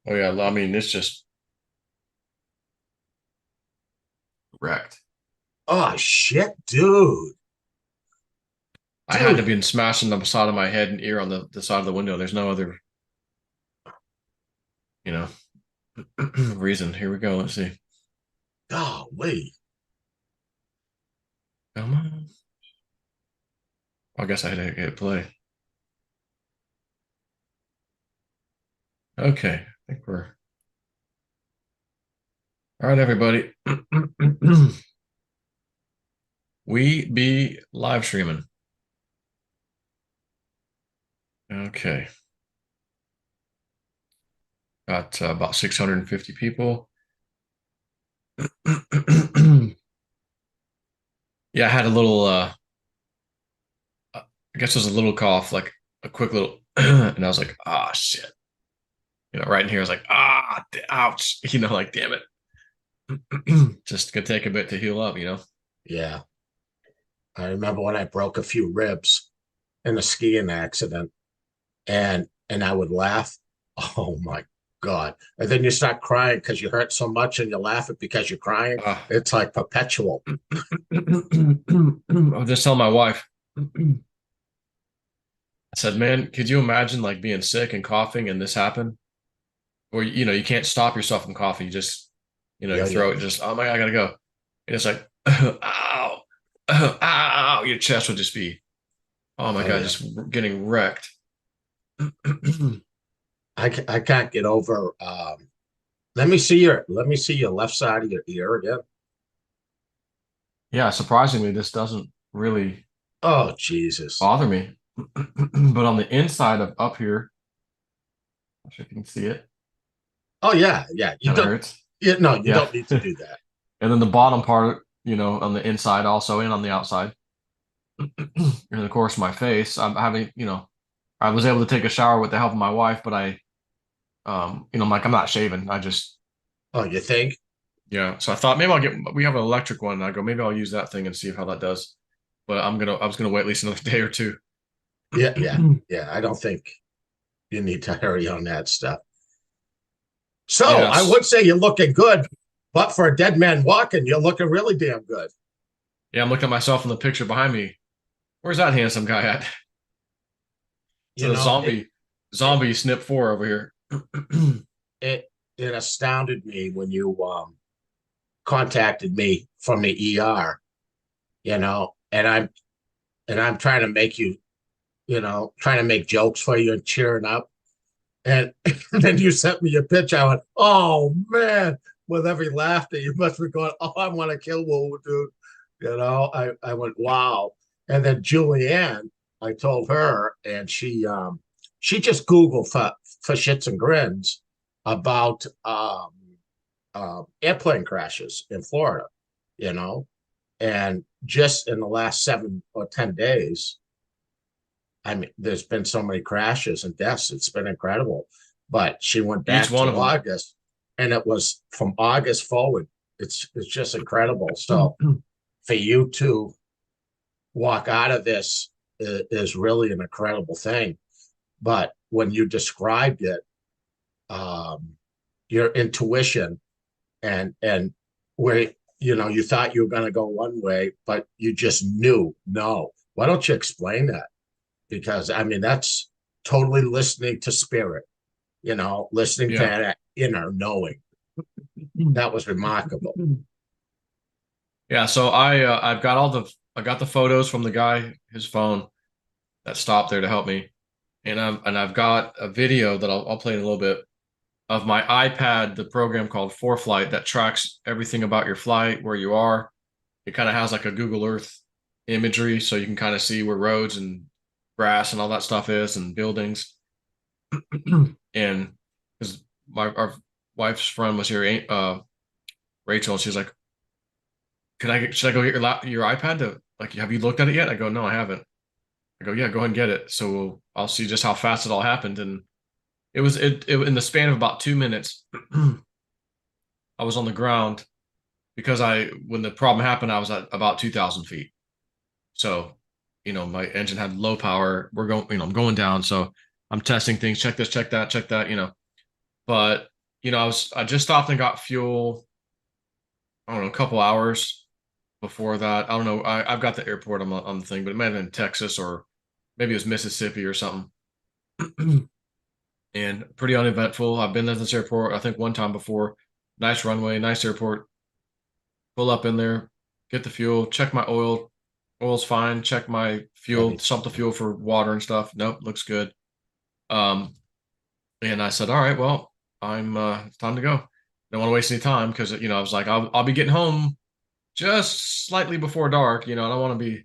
Oh yeah, I mean it's just wrecked. Oh shit, dude. I had to Dude. be smashing the side of my head and ear on the side of the window. There's no other, you know, reason. Here we go. Let's see. Golly. Come on. I guess I had to hit play. Okay, I think we're all right, everybody. We be live streaming. Okay, got about 650 people. Yeah, I had a little. I guess it was a little cough, like a quick little, and I was like, ah, shit. Right in here, I was like, ah, ouch. Like, damn it. Just gonna take a bit to heal up. Yeah. I remember when I broke a few ribs in a skiing accident and I would laugh. Oh my God. And then you start crying because you hurt so much and you laugh it because you're crying. Uh, It's like perpetual. I was just telling my wife, I said, man, could you imagine like being sick and coughing and this happen? Or, you can't stop yourself from coughing. You just, your Yeah, yeah. throat just, oh my God, I gotta go. And it's like, ow, ow, your chest would just be, oh my Oh God, yeah. just getting wrecked. I can't get over let me see your left side of your ear again. Yeah, surprisingly, this doesn't really Oh Jesus. bother me. But on the inside of up here, I if you can see it, Oh yeah, yeah. You kind of don't hurts. no, you Yeah. don't need to do that. And then the bottom part, on the inside also and on the outside. And of course, my face. I'm having, I was able to take a shower with the help of my wife, but I'm like, I'm not shaving. I just, Oh, you think? yeah. So I thought maybe we have an electric one. And I go, maybe I'll use that thing and see how that does. But I was gonna wait at least another day or two. Yeah, yeah, yeah. I don't think you need to hurry on that stuff. So I Yes. would say you're looking good, but for a dead man walking, you're looking really damn good. Yeah, I'm looking at myself in the picture behind me. Where's that handsome guy at? It's You a know, it zombie snip four over here. it it astounded me when you contacted me from the ER, and I'm trying to make you, trying to make jokes for you and cheering up. And then you sent me a picture. I went, oh man, with every laughter, you must be going, oh, I want to kill Woo Dude. I went, wow. And then Julianne, I told her, and she just Googled for shits and grins about airplane crashes in Florida, you know, and just in the last 7 or 10 days, I mean, there's been so many crashes and deaths. It's been incredible. But she went Each back one to of them. August, and it was from August forward. It's just incredible. So for you to walk out of this is really an incredible thing. But when you described it, um, your intuition and where you thought you were going to go one way, but you just knew no. Why don't you explain that? Because I mean that's totally listening to spirit, listening to Yeah. that inner knowing. That was remarkable. Yeah, so I got the photos from the guy, his phone that stopped there to help me. And I've got a video that I'll play in a little bit of my iPad, the program called ForeFlight that tracks everything about your flight, where you are. It kind of has like a Google Earth imagery, so you can kind of see where roads and grass and all that stuff is and buildings. And because our wife's friend was here, Rachel, and she was like, should I go get your iPad to like, have you looked at it yet?" I go, "No, I haven't." I go, "Yeah, go ahead and get it." So I'll see just how fast it all happened. And it in the span of about 2 minutes, I was on the ground because when the problem happened, I was at about 2,000 feet. So, my engine had low power. I'm going down. So I'm testing things, check this, check that, check that. But I just stopped and got fuel, I don't know, a couple hours before that. I don't know. I've got the airport on the thing, but it might have been Texas or maybe it was Mississippi or something. And pretty uneventful. I've been to this airport, I think one time before. Nice runway, nice airport. Pull up in there, get the fuel, check my oil. Oil's fine. Check my fuel, sump the fuel for water and stuff. Nope, looks good. Um, and I said, all right, well, it's time to go. Don't want to waste any time because I was like, I'll be getting home just slightly before dark. I don't want to be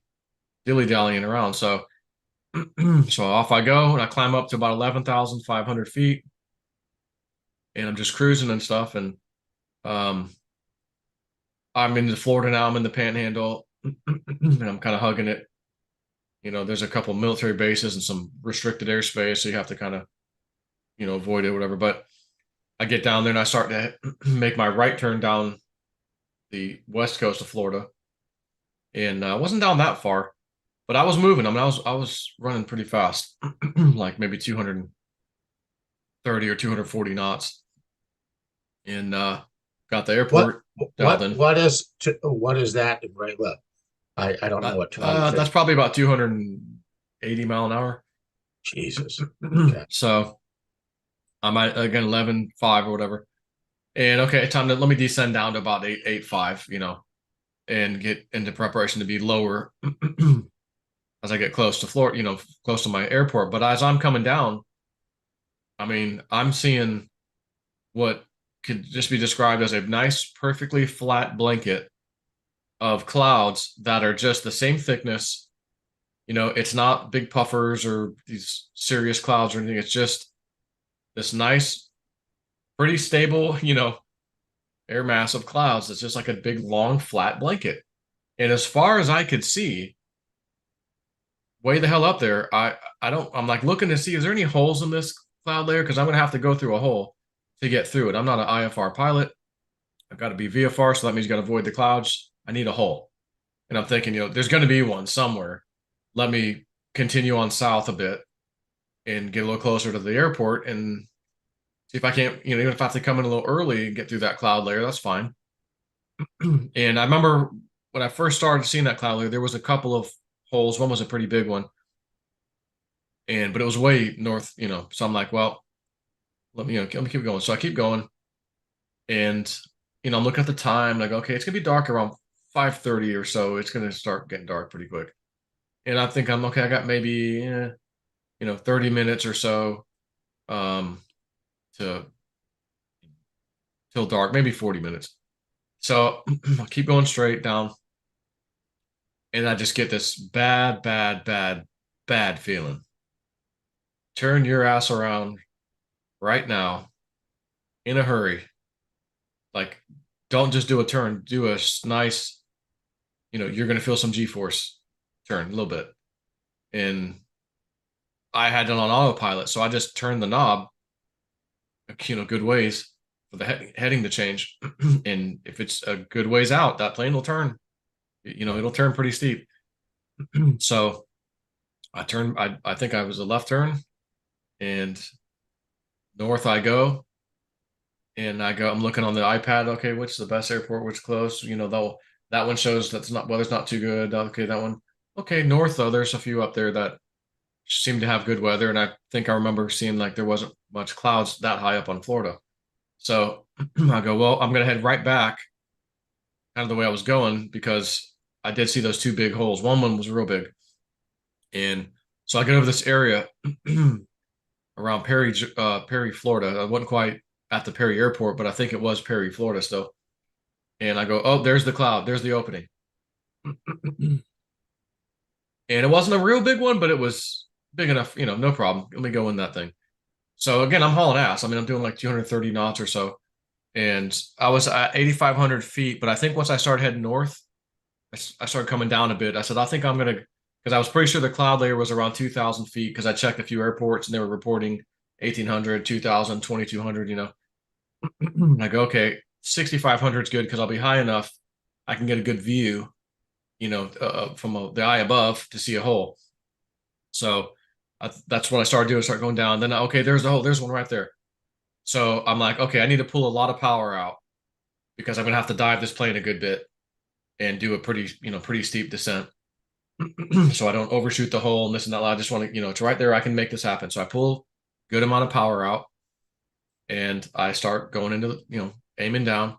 dilly-dallying around. So so off I go and I climb up to about 11,500 feet and I'm just cruising and stuff. And um, I'm in Florida now. I'm in the Panhandle and I'm kind of hugging it. There's a couple military bases and some restricted airspace, so you have to kind of, avoid it, whatever. But I get down there and I start to make my right turn down the west coast of Florida, and I wasn't down that far, but I was moving. I mean, I was running pretty fast, like maybe 230 or 240 knots, and got the What airport dialed what in. what is that in regular? I don't know what That's 250. probably about 280 mile an hour. Jesus. Okay. So I'm at again 11.5 or whatever. And okay, time to let me descend down to about 8.85, and get into preparation to be lower as I get close to Florida, close to my airport. But as I'm coming down, I mean, I'm seeing what could just be described as a nice, perfectly flat blanket of clouds that are just the same thickness. It's not big puffers or these serious clouds or anything. It's just this nice, pretty stable, air mass of clouds. It's just like a big, long, flat blanket. And as far as I could see, way the hell up there, I'm like looking to see, is there any holes in this cloud layer? Because I'm gonna have to go through a hole to get through it. I'm not an IFR pilot. I've got to be VFR, so that means you got to avoid the clouds. I need a hole. And I'm thinking, there's gonna be one somewhere. Let me continue on south a bit and get a little closer to the airport and see if I can't, even if I have to come in a little early and get through that cloud layer, that's fine. And I remember when I first started seeing that cloud layer, there was a couple of holes. One was a pretty big one, but it was way north, So I'm like, well, let me keep going. So I keep going, and I'm looking at the time, like, okay, it's gonna be dark around 5:30 or so. It's gonna start getting dark pretty quick, and I think I'm okay. I got maybe 30 minutes or so, to till dark, maybe 40 minutes. So I keep going straight down, and I just get this bad, bad, bad, bad feeling. Turn your ass around right now in a hurry. Like, don't just do a turn, do a nice, you're going to feel some G force turn a little bit. And I had it on autopilot. So I just turned the knob, good ways for the heading to change. And if it's a good ways out, that plane will turn, it'll turn pretty steep. So I turned, I think I was a left turn and north I go. And I'm looking on the iPad. Okay, which is the best airport? Which close? Though that one shows that's not weather's not too good. Okay, that one. Okay, north though, there's a few up there that seem to have good weather, and I think I remember seeing like there wasn't much clouds that high up on Florida. So I go, well, I'm gonna head right back, kind of the way I was going because I did see those two big holes. One was real big, and so I get over this area around Perry, Florida. I wasn't quite at the Perry airport, but I think it was Perry, Florida still. And I go, oh, there's the cloud, there's the opening. And it wasn't a real big one, but it was big enough, no problem. Let me go in that thing. So again, I'm hauling ass. I mean, I'm doing like 230 knots or so. And I was at 8,500 feet, but I think once I started heading north, I started coming down a bit. I said, I think I'm going to, because I was pretty sure the cloud layer was around 2,000 feet because I checked a few airports and they were reporting 1,800, 2,000, 2,200, I go, okay, 6,500 is good because I'll be high enough. I can get a good view, from the eye above to see a hole. So that's what I started doing. Start going down. Then, okay, there's the hole. There's one right there. So I'm like, okay, I need to pull a lot of power out because I'm gonna have to dive this plane a good bit and do a pretty, pretty steep descent. So I don't overshoot the hole and this and that. I just want to, it's right there. I can make this happen. So I pull good amount of power out and I start going into, aiming down.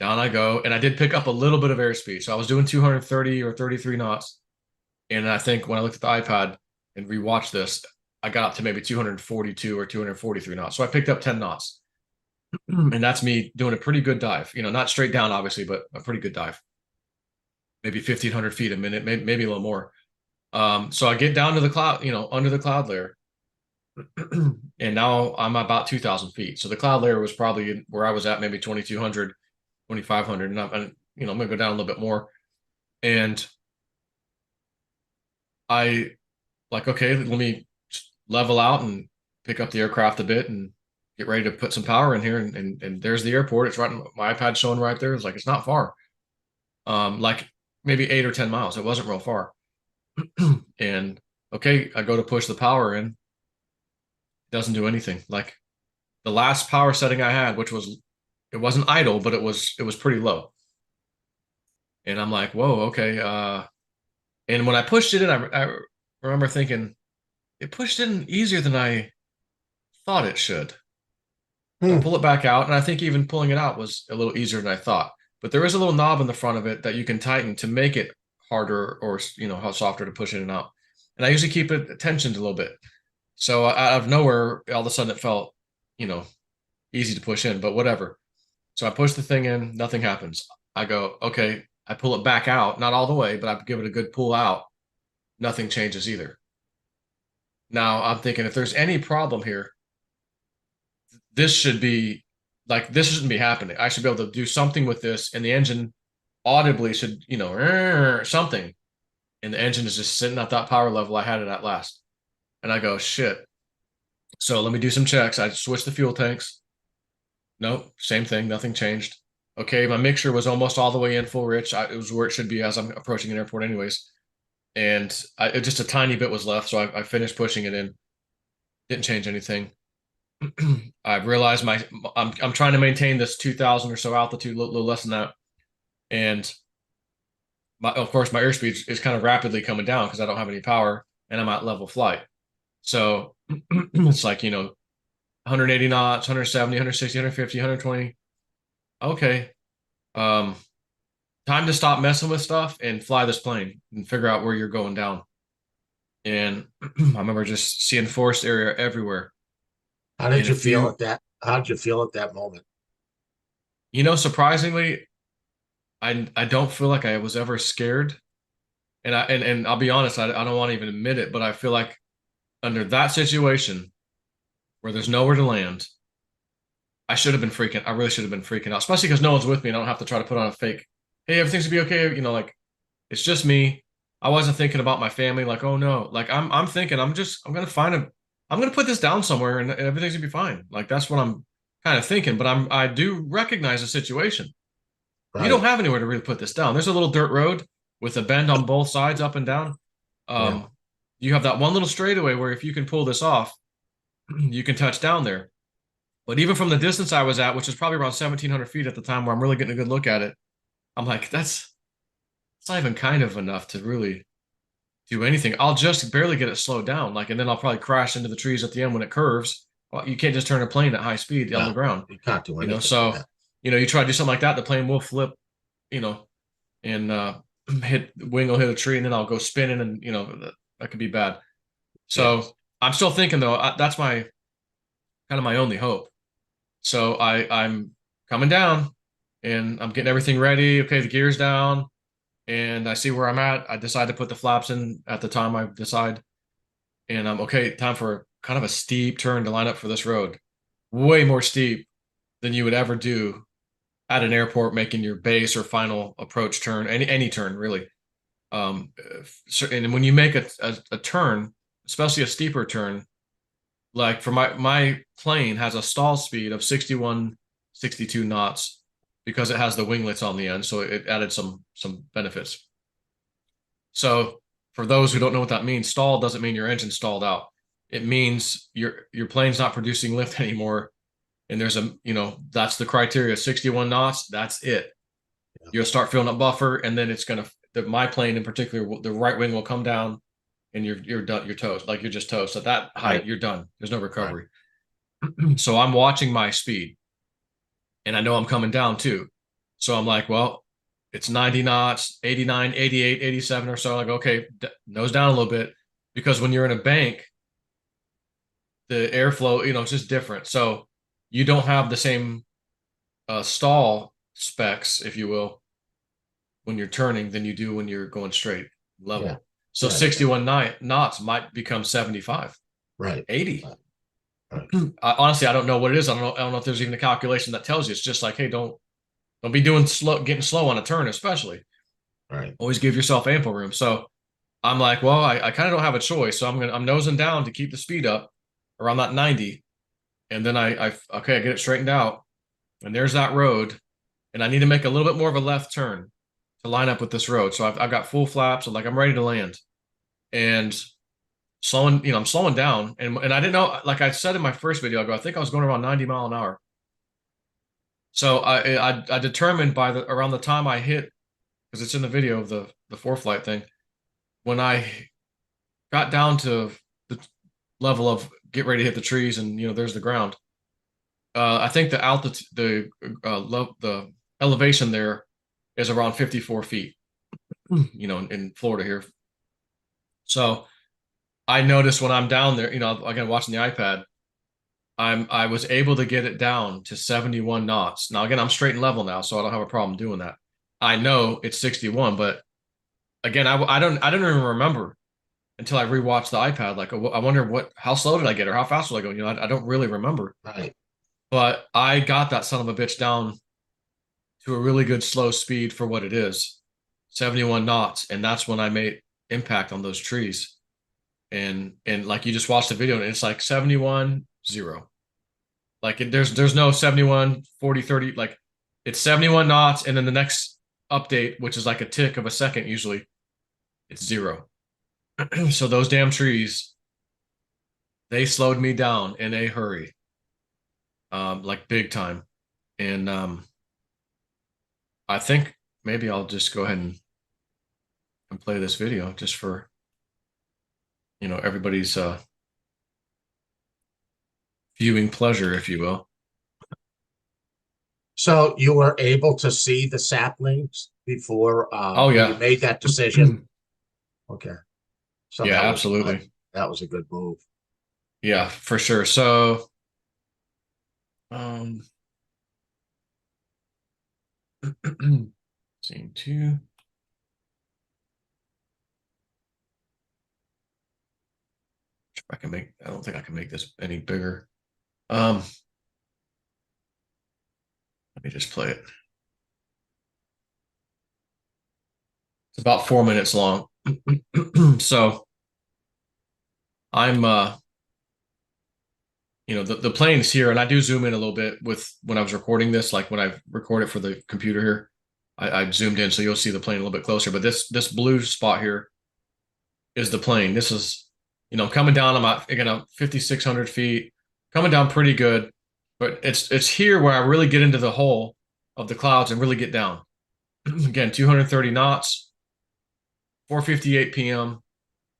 Down I go. And I did pick up a little bit of airspeed. So I was doing 230 or 33 knots. And I think when I looked at the iPad and rewatched this, I got up to maybe 242 or 243 knots. So I picked up 10 knots. And that's me doing a pretty good dive. Not straight down, obviously, but a pretty good dive. Maybe 1,500 feet a minute, maybe a little more. So I get down to the cloud, under the cloud layer, and now I'm about 2,000 feet. So the cloud layer was probably where I was at, maybe 2,200, 2,500, and I'm gonna go down a little bit more. And I like, okay, let me level out and pick up the aircraft a bit and get ready to put some power in here. And there's the airport. It's right, my iPad showing right there. It's like it's not far, like maybe 8 or 10 miles. It wasn't real far. And okay, I go to push the power in. It doesn't do anything. Like the last power setting I had, which was it wasn't idle, but it was pretty low. And I'm like, whoa, okay. And when I pushed it in, I remember thinking it pushed in easier than I thought it should. So I Hmm. pull it back out, and I think even pulling it out was a little easier than I thought. But there is a little knob in the front of it that you can tighten to make it harder or how softer to push in and out. And I usually keep it tensioned a little bit. So out of nowhere, all of a sudden it felt, you know, easy to push in, but whatever. So I push the thing in, nothing happens. I go, okay, I pull it back out, not all the way, but I give it a good pull out. Nothing changes either. Now I'm thinking if there's any problem here, this should be this shouldn't be happening. I should be able to do something with this, and the engine audibly should, something. And the engine is just sitting at that power level I had it at last. And I go, shit. So let me do some checks. I switched the fuel tanks. Nope, same thing, nothing changed. Okay, my mixture was almost all the way in full rich. It was where it should be as I'm approaching an airport, anyways. And just a tiny bit was left, so I finished pushing it in. Didn't change anything. I realized I'm trying to maintain this 2,000 or so altitude, a little less than that, and of course my airspeed is kind of rapidly coming down because I don't have any power and I'm at level flight. So it's like 180 knots, 170, 160, 150, 120. Okay, um, time to stop messing with stuff and fly this plane and figure out where you're going down. And I remember just seeing forest area everywhere. How And did you if feel you, at that? How did you feel at that moment? surprisingly, I don't feel like I was ever scared. And I'll be honest, I don't want to even admit it, but I feel like under that situation where there's nowhere to land, I should have been freaking. I really should have been freaking out, especially because no one's with me and I don't have to try to put on a fake. Hey, everything's gonna be okay. Like it's just me. I wasn't thinking about my family. Like, oh no. Like I'm thinking I'm gonna find a. I'm gonna put this down somewhere and everything's gonna be fine. Like that's what I'm kind of thinking. But I do recognize the situation. You don't Right. have anywhere to really put this down. There's a little dirt road with a bend on both sides, up and down. Yeah. Um, you have that one little straightaway where if you can pull this off, you can touch down there. But even from the distance I was at, which is probably around 1,700 feet at the time where I'm really getting a good look at it, I'm like, it's not even kind of enough to really do anything. I'll just barely get it slowed down. Like, and then I'll probably crash into the trees at the end when it curves. Well, you can't just turn a plane at high speed on the No, ground, you can't do anything with So, that. you try to do something like that, the plane will flip, you know, and hit wing will hit a tree, and then I'll go spinning, and that could be bad. So Yes. I'm still thinking though, that's my kind of my only hope. So I'm coming down, and I'm getting everything ready. Okay, the gear's down, and I see where I'm at. I decide to put the flaps in at the time I decide, and I'm okay. Time for kind of a steep turn to line up for this road. Way more steep than you would ever do at an airport making your base or final approach turn, any turn really. And when you make a turn, especially a steeper turn, like for my plane has a stall speed of 61, 62 knots because it has the winglets on the end, so it added some benefits. So for those who don't know what that means, stall doesn't mean your engine stalled out. It means your plane's not producing lift anymore and there's a, that's the criteria, 61 knots, that's it. Yeah. You'll start filling up buffer, and then it's gonna, my plane in particular, the right wing will come down, and you're done, you're toast, like you're just toast. At that height, Right. you're done. There's no Right. recovery. So I'm watching my speed, and I know I'm coming down too. So I'm like, well, it's 90 knots, 89, 88, 87 or so. Like, okay, nose down a little bit, because when you're in a bank, the airflow, it's just different. So you don't have the same stall specs, if you will, when you're turning than you do when you're going straight Yeah. level. So Yeah. Yeah. 61 knots might become 75, Right. 80. Right. Right. Honestly, I don't know what it is. I don't know if there's even a calculation that tells you. It's just like, hey, don't be doing slow, getting slow on a turn, especially. Right. Always give yourself ample room. So I'm like, well, I kind of don't have a choice. So I'm nosing down to keep the speed up around that 90. And then I get it straightened out. And there's that road. And I need to make a little bit more of a left turn to line up with this road. So I've got full flaps. So like I'm ready to land. And slowing, I'm slowing down. And I didn't know, like I said in my first video, I think I was going around 90 mile an hour. So I determined by around the time I hit, because it's in the video of the ForeFlight thing, when I got down to the level of get ready to hit the trees, and there's the ground. I think the altitude, the elevation there is around 54 feet. In Florida here. So I noticed when I'm down there, again watching the iPad, I was able to get it down to 71 knots. Now again, I'm straight and level now, so I don't have a problem doing that. I know it's 61, but again, I don't even remember until I rewatched the iPad. Like, I wonder how slow did I get or how fast was I going? I don't really remember. Right. But I got that son of a bitch down to a really good slow speed for what it is, 71 knots, and that's when I made impact on those trees. And like you just watched the video, and it's like 71 0. Like there's no 71 40 30. Like it's 71 knots, and then the next update, which is like a tick of a second usually, it's 0. So those damn trees, they slowed me down in a hurry, like big time. And I think maybe I'll just go ahead and play this video just for everybody's viewing pleasure, if you will. So you were able to see the saplings before Oh when you yeah. made that decision. Okay. So Yeah, that was good. absolutely. That was a good move. Yeah, for sure. So um scene two. If I can make, I don't think I can make this any bigger. Um Let me just play it. It's about 4 minutes long. So I'm the plane's here, and I do zoom in a little bit with when I was recording this, like when I record it for the computer here. I zoomed in so you'll see the plane a little bit closer. But this blue spot here is the plane. This is, coming down. I'm at, again, 5,600 feet, coming down pretty good. But it's here where I really get into the hole of the clouds and really get down. Again, 230 knots, 4:58 p.m.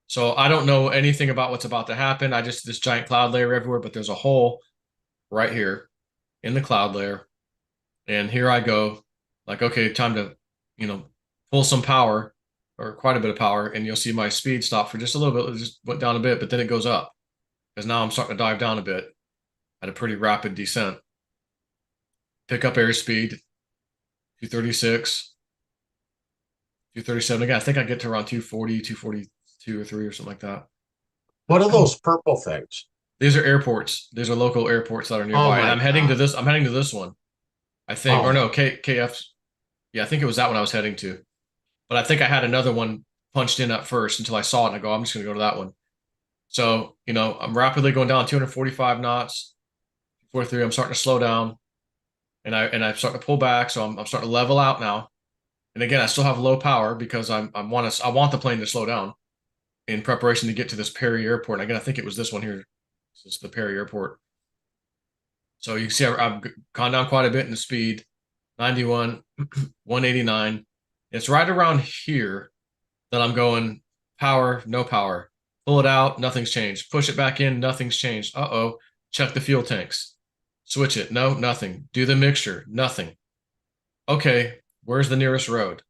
So I don't know anything about what's about to happen. I just this giant cloud layer everywhere, but there's a hole right here in the cloud layer. And here I go, like, okay, time to, you know, pull some power or quite a bit of power. And you'll see my speed stop for just a little bit. It just went down a bit, but then it goes up because now I'm starting to dive down a bit at a pretty rapid descent. Pick up airspeed, 236, 237. Again, I think I get to around 240, 242 or 3 or something like that. What are those purple things? These are airports. These are local airports that are Oh nearby. And my I'm heading to God. this. I'm heading to this one, I think. Oh Or my. no, KF. Yeah, I think it was that one I was heading to. But I think I had another one punched in at first until I saw it and I go, I'm just going to go to that one. So, I'm rapidly going down 245 knots, 43. I'm starting to slow down and I'm starting to pull back. So I'm starting to level out now. And again, I still have low power because I want the plane to slow down in preparation to get to this Perry Airport. And again, I think it was this one here. This is the Perry Airport. So you can see I've gone down quite a bit in the speed, 91, 189. It's right around here that I'm going power, no power. Pull it out, nothing's changed. Push it back in, nothing's changed. Uh-oh. Check the fuel tanks. Switch it. No, nothing. Do the mixture. Nothing. Okay, where's the nearest road?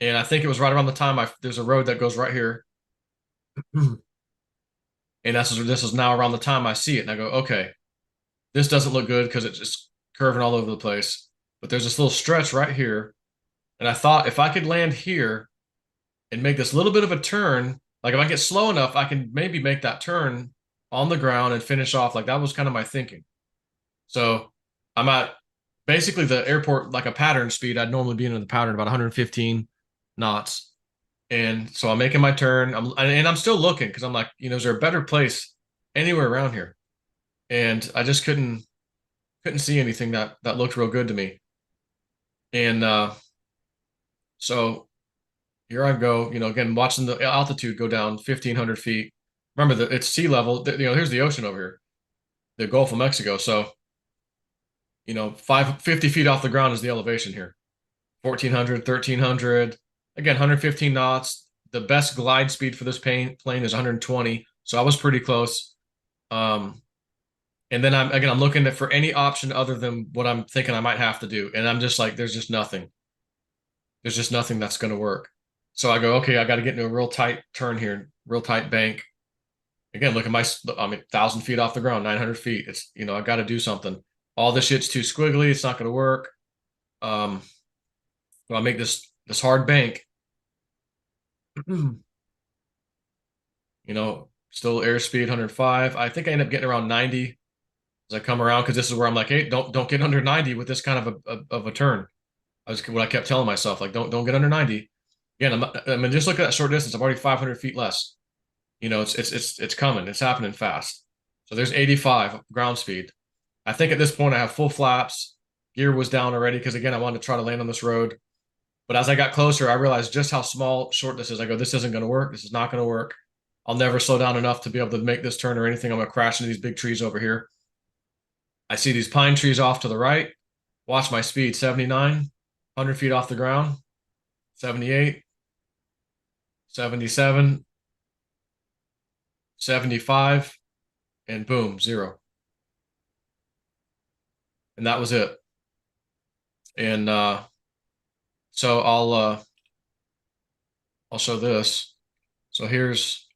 And I think it was right around the time there's a road that goes right here. And this is now around the time I see it. And I go, okay, this doesn't look good because it's just curving all over the place. But there's this little stretch right here. And I thought if I could land here and make this little bit of a turn, like if I get slow enough, I can maybe make that turn on the ground and finish off. Like that was kind of my thinking. So I'm at basically the airport, like a pattern speed. I'd normally be in the pattern about 115 knots. And so I'm making my turn. I'm still looking because I'm like, is there a better place anywhere around here? And I just couldn't see anything that looked real good to me. And so here I go, again, watching the altitude go down 1,500 feet. Remember that it's sea level. Here's the ocean over here, the Gulf of Mexico. So, 50 feet off the ground is the elevation here. 1,400, 1,300, again, 115 knots. The best glide speed for this plane is 120. So I was pretty close. And then I'm looking for any option other than what I'm thinking I might have to do. And I'm just like, there's just nothing. There's just nothing that's going to work. So I go, okay, I got to get into a real tight turn here, real tight bank. Again, look at 1,000 feet off the ground, 900 feet. It's, I got to do something. All this shit's too squiggly. It's not going to work. So I make this hard bank. Still airspeed 105. I think I end up getting around 90 as I come around because this is where I'm like, hey, don't get under 90 with this kind of a turn. What I kept telling myself, like, don't get under 90. Again, just look at that short distance. I'm already 500 feet less. It's coming. It's happening fast. So there's 85 ground speed. I think at this point I have full flaps. Gear was down already because again I wanted to try to land on this road. But as I got closer, I realized just how short this is. I go, this isn't going to work. This is not going to work. I'll never slow down enough to be able to make this turn or anything. I'm going to crash into these big trees over here. I see these pine trees off to the right. Watch my speed, 79, 100 feet off the ground, 78, 77, 75, and boom, 0. And that was it. And so I'll show this. So here's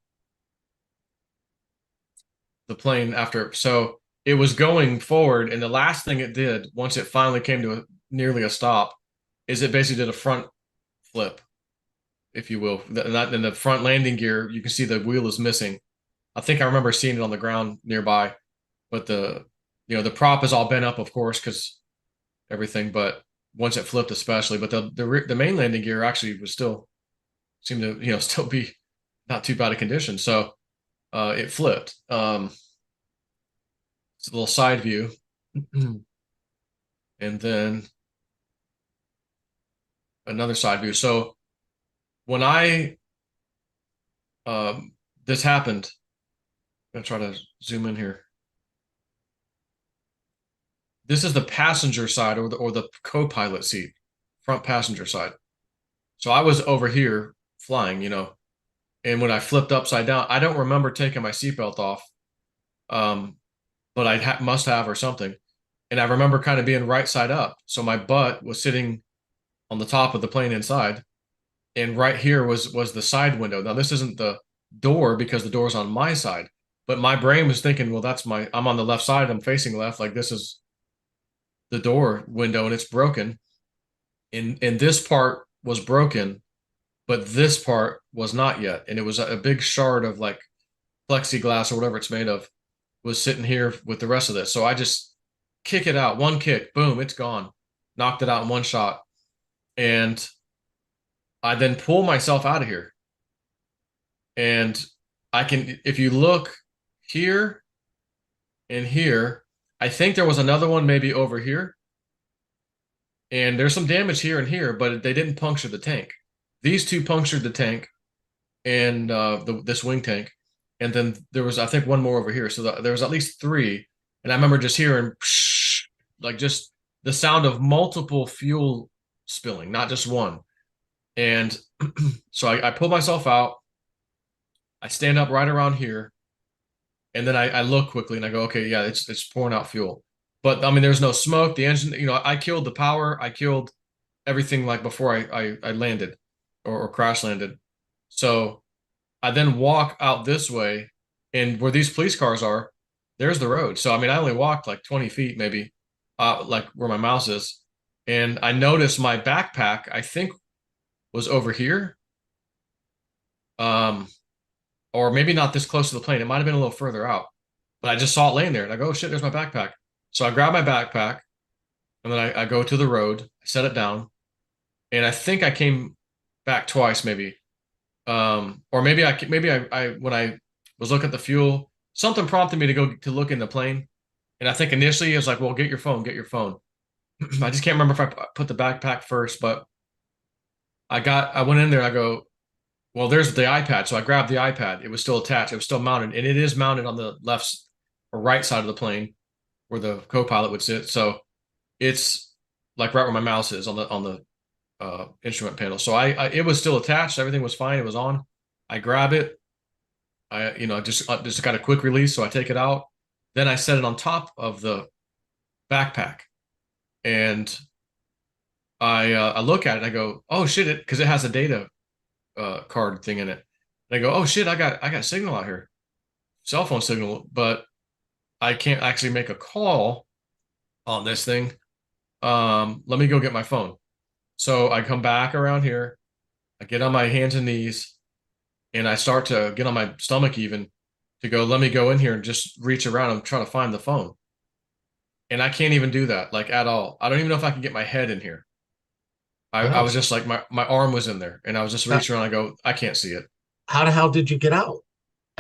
the plane after. So it was going forward, and the last thing it did, once it finally came to nearly a stop, is it basically did a front flip, if you will. That in the front landing gear, you can see the wheel is missing. I think I remember seeing it on the ground nearby, but the prop is all bent up, of course, because everything. But once it flipped, especially, but the main landing gear actually was still seemed to still be not too bad a condition. So it flipped. It's a little side view, and then another side view. So when this happened, I'm gonna try to zoom in here. This is the passenger side or the co-pilot seat, front passenger side. So I was over here flying, and when I flipped upside down, I don't remember taking my seatbelt off, but I must have or something. And I remember kind of being right side up. So my butt was sitting on the top of the plane inside, and right here was the side window. Now this isn't the door because the door's on my side, but my brain was thinking, well, I'm on the left side, I'm facing left, like this is the door window and it's broken. And this part was broken, but this part was not yet. And it was a big shard of like plexiglass or whatever it's made of was sitting here with the rest of this. So I just kick it out, one kick, boom, it's gone. Knocked it out in one shot. And I then pull myself out of here. And if you look here and here, I think there was another one maybe over here. And there's some damage here and here, but they didn't puncture the tank. These two punctured the tank and this wing tank. And then there was, I think, one more over here. So there was at least 3. And I remember just hearing like just the sound of multiple fuel spilling, not just one. And so I pull myself out. I stand up right around here, and then I look quickly and I go, okay, yeah, it's pouring out fuel. But I mean, there's no smoke. The engine, I killed the power. I killed everything like before I landed or crash landed. So I then walk out this way, and where these police cars are, there's the road. So I mean, I only walked like 20 feet maybe, like where my mouse is, and I noticed my backpack, I think, was over here, um, or maybe not this close to the plane. It might have been a little further out, but I just saw it laying there, and I go, oh shit, there's my backpack. So I grab my backpack, and then I go to the road, I set it down, and I think I came back twice, maybe. Or maybe I when I was looking at the fuel, something prompted me to go to look in the plane. And I think initially it was like, well, get your phone, get your phone. I just can't remember if I put the backpack first, but I went in there, I go, well, there's the iPad. So I grabbed the iPad. It was still attached, it was still mounted, and it is mounted on the left or right side of the plane where the co-pilot would sit. So it's like right where my mouse is on the instrument panel. So it was still attached. Everything was fine. It was on. I grab it. Just got a quick release. So I take it out. Then I set it on top of the backpack, and I look at it. And I go, oh shit! Because it has a data card thing in it. And I go, oh shit! I got signal out here, cell phone signal, but I can't actually make a call on this thing. Let me go get my phone. So I come back around here. I get on my hands and knees, and I start to get on my stomach even to go, let me go in here and just reach around. I'm trying to find the phone. And I can't even do that, like at all. I don't even know if I can get my head in here. I Wow. was just like my arm was in there and I was just Uh, reaching around. I go, I can't see it. how the hell did you get out?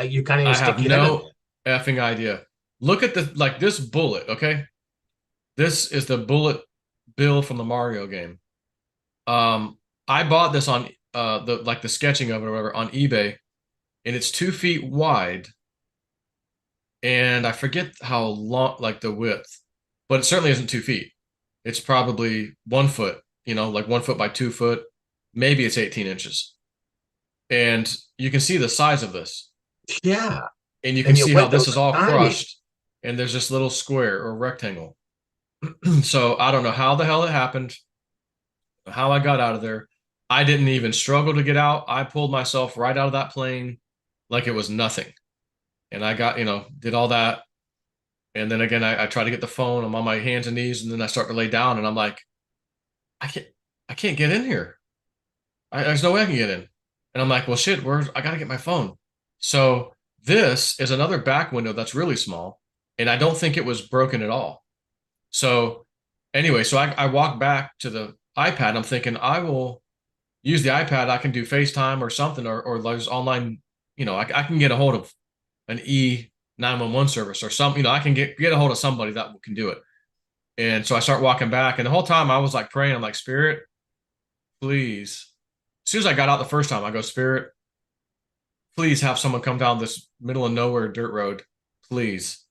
You can't even I have stick your head in there. no effing idea. Look at this bullet, okay? This is the bullet bill from the Mario game. I bought this on the sketching of it or whatever on eBay, and it's 2 feet wide, and I forget how long, like the width, but it certainly isn't 2 feet. It's probably 1 foot, like 1 foot by 2 foot. Maybe it's 18 inches. And you can see the size of this. Yeah. And you can And your see how this windows is are all tiny. crushed. And there's this little square or rectangle. So I don't know how the hell it happened, how I got out of there. I didn't even struggle to get out. I pulled myself right out of that plane like it was nothing. And I got, did all that. And then again, I try to get the phone. I'm on my hands and knees, and then I start to lay down, and I'm like, I can't, I can't get in here. There's no way I can get in. And I'm like, well, shit, I gotta get my phone. So this is another back window that's really small, and I don't think it was broken at all. So anyway, so I walk back to the iPad. I'm thinking I will use the iPad. I can do FaceTime or something, or there's online. I can get a hold of an E911 service or something. I can get a hold of somebody that can do it. And so I start walking back, and the whole time I was like praying. I'm like, Spirit, please. As soon as I got out the first time, I go, Spirit, please have someone come down this middle of nowhere dirt road, please.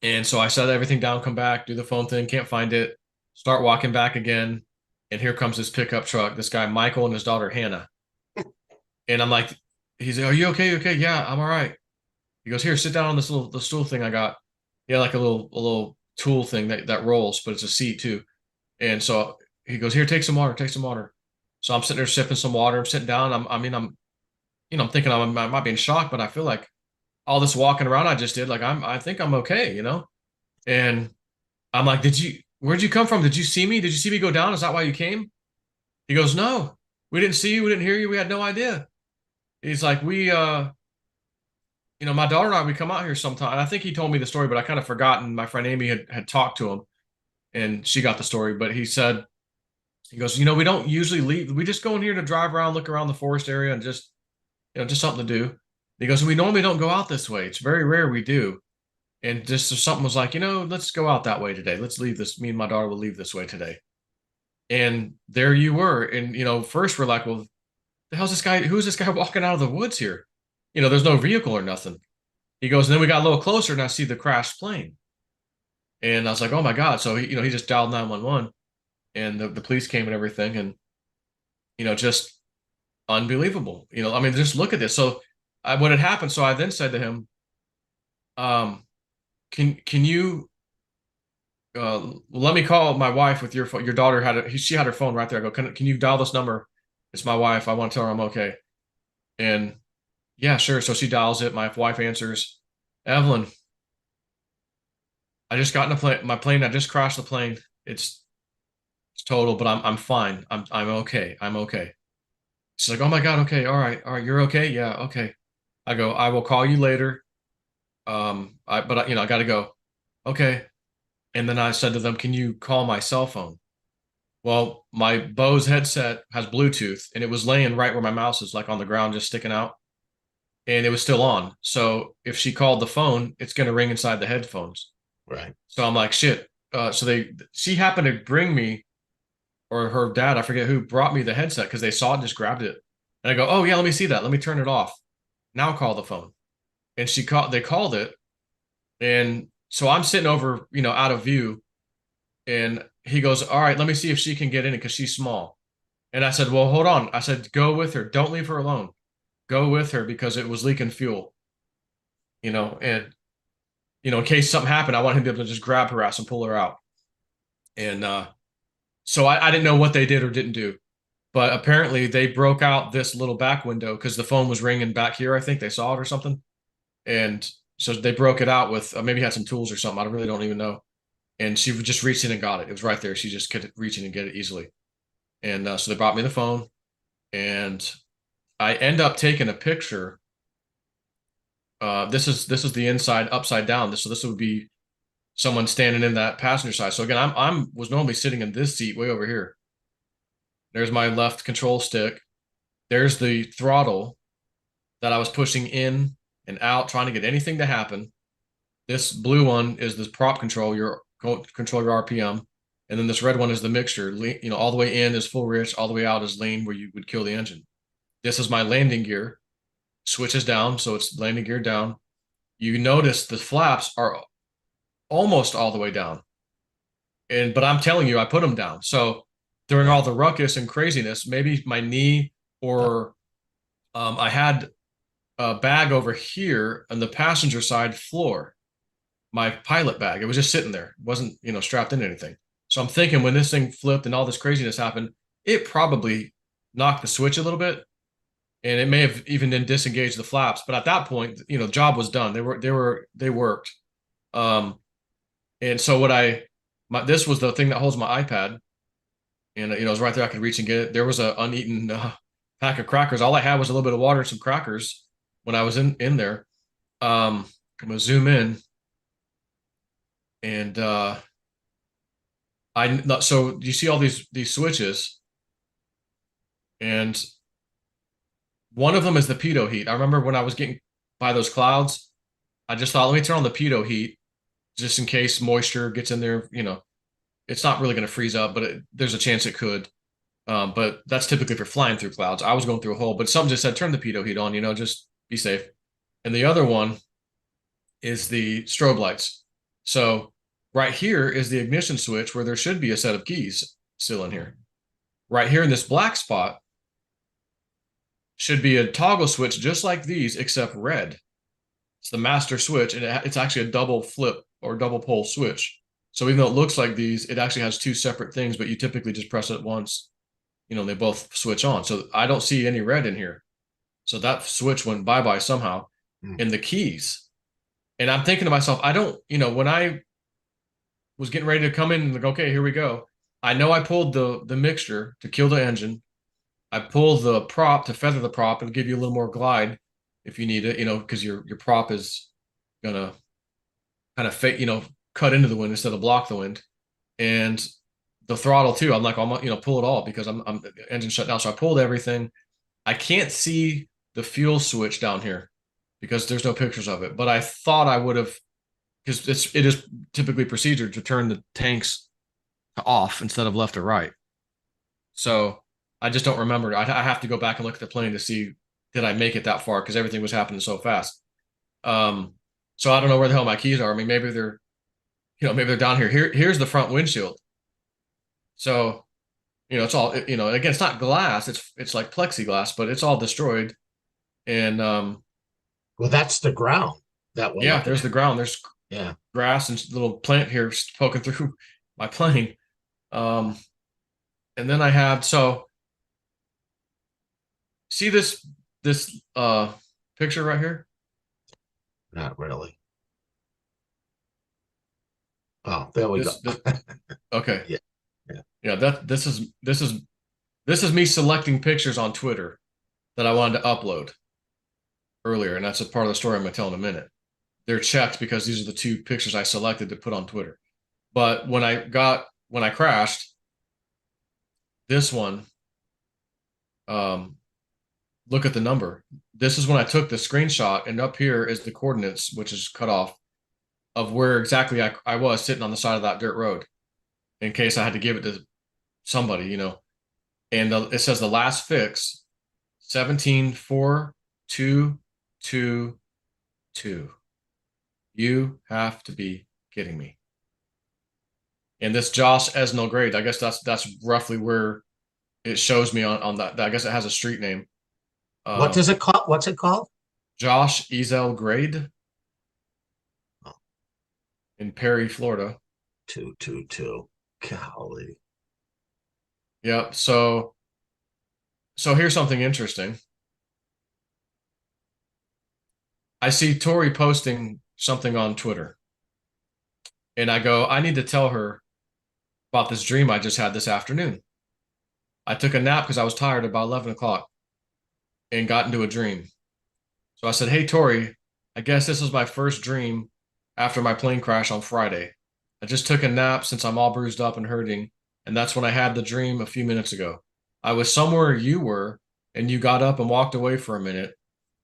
And so I set everything down, come back, do the phone thing, can't find it, start walking back again. And here comes this pickup truck, this guy, Michael, and his daughter, Hannah. And I'm like, he's like, are you okay? Okay, yeah, I'm all right. He goes, here, sit down on the stool thing I got. Yeah, like a little tool thing that rolls, but it's a seat too. And so he goes, here, take some water, take some water. So I'm sitting there sipping some water. I'm sitting down. I'm thinking I might be in shock, but I feel like all this walking around I just did, like I think I'm okay. And I'm like, where'd you come from? Did you see me? Did you see me go down? Is that why you came? He goes, no, we didn't see you. We didn't hear you. We had no idea. He's like, my daughter and I, we come out here sometime. I think he told me the story, but I kind of forgotten. My friend Amy had talked to him and she got the story, but he goes, we don't usually leave. We just go in here to drive around, look around the forest area and just something to do. He goes, we normally don't go out this way. It's very rare we do. And just something was like, let's go out that way today. Let's leave this. Me and my daughter will leave this way today. And there you were. And, first we're like, well, the hell's this guy? Who's this guy walking out of the woods here? There's no vehicle or nothing. He goes, and then we got a little closer and I see the crashed plane. And I was like, oh my God. So he just dialed 911 and the police came and everything. And, just unbelievable. I mean, just look at this. So what had happened, so I then said to him, um, can you let me call my wife with your phone. Your daughter she had her phone right there. I go, can you dial this number? It's my wife. I want to tell her I'm okay. And yeah, sure. So she dials it. My wife answers, Evelyn, I just got in a plane. My plane, I just crashed the plane. It's total, but I'm fine. I'm okay. I'm okay. She's like, oh my God, okay, all right, you're okay? Yeah, okay. I go, I will call you later. I gotta go. Okay. And then I said to them, can you call my cell phone? Well, my Bose headset has Bluetooth and it was laying right where my mouse is, like on the ground, just sticking out. And it was still on. So if she called the phone, it's gonna ring inside the headphones. Right. So I'm like, shit. She happened to bring me, or her dad, I forget who, brought me the headset because they saw it and just grabbed it. And I go, oh yeah, let me see that. Let me turn it off. Now call the phone. And they called it. And so I'm sitting over, out of view. And he goes, all right, let me see if she can get in it because she's small. And I said, well, hold on. I said, go with her. Don't leave her alone. Go with her because it was leaking fuel, and, in case something happened, I want him to be able to just grab her ass and pull her out. And so I didn't know what they did or didn't do. But apparently they broke out this little back window because the phone was ringing back here. I think they saw it or something. And so they broke it out with maybe had some tools or something. I really don't even know. And she just reached in and got it. It was right there. She just could reach in and get it easily. And so they brought me the phone, and I end up taking a picture. This is the inside upside down. So this would be someone standing in that passenger side. So again, I'm was normally sitting in this seat way over here. There's my left control stick. There's the throttle that I was pushing in and out, trying to get anything to happen. This blue one is the prop control, your control your RPM, and then this red one is the mixture. All the way in is full rich, all the way out is lean, where you would kill the engine. This is my landing gear. Switches down, so it's landing gear down. You notice the flaps are almost all the way down, but I'm telling you, I put them down. So during Right. all the ruckus and craziness, maybe my knee or I had a bag over here on the passenger side floor, my pilot bag. It was just sitting there. It wasn't, strapped into anything. So I'm thinking when this thing flipped and all this craziness happened, it probably knocked the switch a little bit and it may have even then disengaged the flaps. But at that point, the job was done. They worked. Um, and so this was the thing that holds my iPad, and it was right there. I could reach and get it. There was a uneaten pack of crackers. All I had was a little bit of water and some crackers when I was in there. I'm gonna zoom in, and so you see all these switches, and one of them is the pitot heat. I remember when I was getting by those clouds, I just thought, let me turn on the pitot heat just in case moisture gets in there. It's not really going to freeze up, but there's a chance it could. But that's typically for flying through clouds. I was going through a hole, but something just said turn the pitot heat on. Just be safe. And the other one is the strobe lights. So right here is the ignition switch where there should be a set of keys still in here. Right here in this black spot should be a toggle switch just like these, except red. It's the master switch, and it's actually a double flip or double pole switch. So even though it looks like these, it actually has two separate things, but you typically just press it once, they both switch on. So I don't see any red in here. So that switch went bye-bye somehow. Mm. In the keys. And I'm thinking to myself, I don't, when I was getting ready to come in and like, okay, here we go. I know I pulled the mixture to kill the engine. I pulled the prop to feather the prop and give you a little more glide if you need it, because your prop is gonna kind of cut into the wind instead of block the wind. And the throttle too. I'm like, I'm pull it all because I'm engine shut down. So I pulled everything. I can't see the fuel switch down here because there's no pictures of it. But I thought I would have, because it is typically procedure to turn the tanks to off instead of left or right. So I just don't remember. I have to go back and look at the plane to see did I make it that far because everything was happening so fast. So I don't know where the hell my keys are. I mean, maybe they're, maybe they're down here. Here's the front windshield. So, it's all, and again, it's not glass. It's like plexiglass, but it's all destroyed. And Well, that's the ground that we're yeah, looking there's at. the ground. There's Yeah. grass and little plant here poking through my plane. Um, and then I have see this picture right here? Not really. Oh, there we go. This okay. Yeah. Yeah. Yeah, this is me selecting pictures on Twitter that I wanted to upload earlier, and that's a part of the story I'm gonna tell in a minute. They're checked because these are the two pictures I selected to put on Twitter. But when I crashed, this one, um, look at the number. This is when I took the screenshot, and up here is the coordinates, which is cut off of where exactly I was sitting on the side of that dirt road in case I had to give it to somebody. And it says the last fix 174222. You have to be kidding me. And this Josh Esnell grade, I guess that's roughly where it shows me on that. I guess it has a street name. What does it call? What's it called? Josh Ezel grade Oh, in Perry, Florida. 222. Golly. Yep. So here's something interesting. I see Tori posting something on Twitter, and I go, I need to tell her about this dream I just had this afternoon. I took a nap because I was tired about 11 o'clock and got into a dream. So I said, hey, Tori, I guess this is my first dream after my plane crash on Friday. I just took a nap since I'm all bruised up and hurting, and that's when I had the dream a few minutes ago. I was somewhere you were, and you got up and walked away for a minute.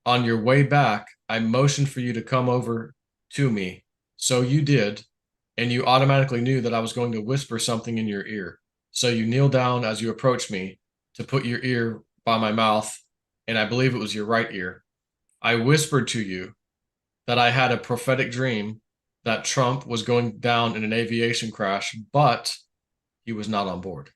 On your way back, I motioned for you to come over to me. So you did, and you automatically knew that I was going to whisper something in your ear. So you kneeled down as you approached me to put your ear by my mouth, and I believe it was your right ear. I whispered to you that I had a prophetic dream that Trump was going down in an aviation crash, but he was not on board.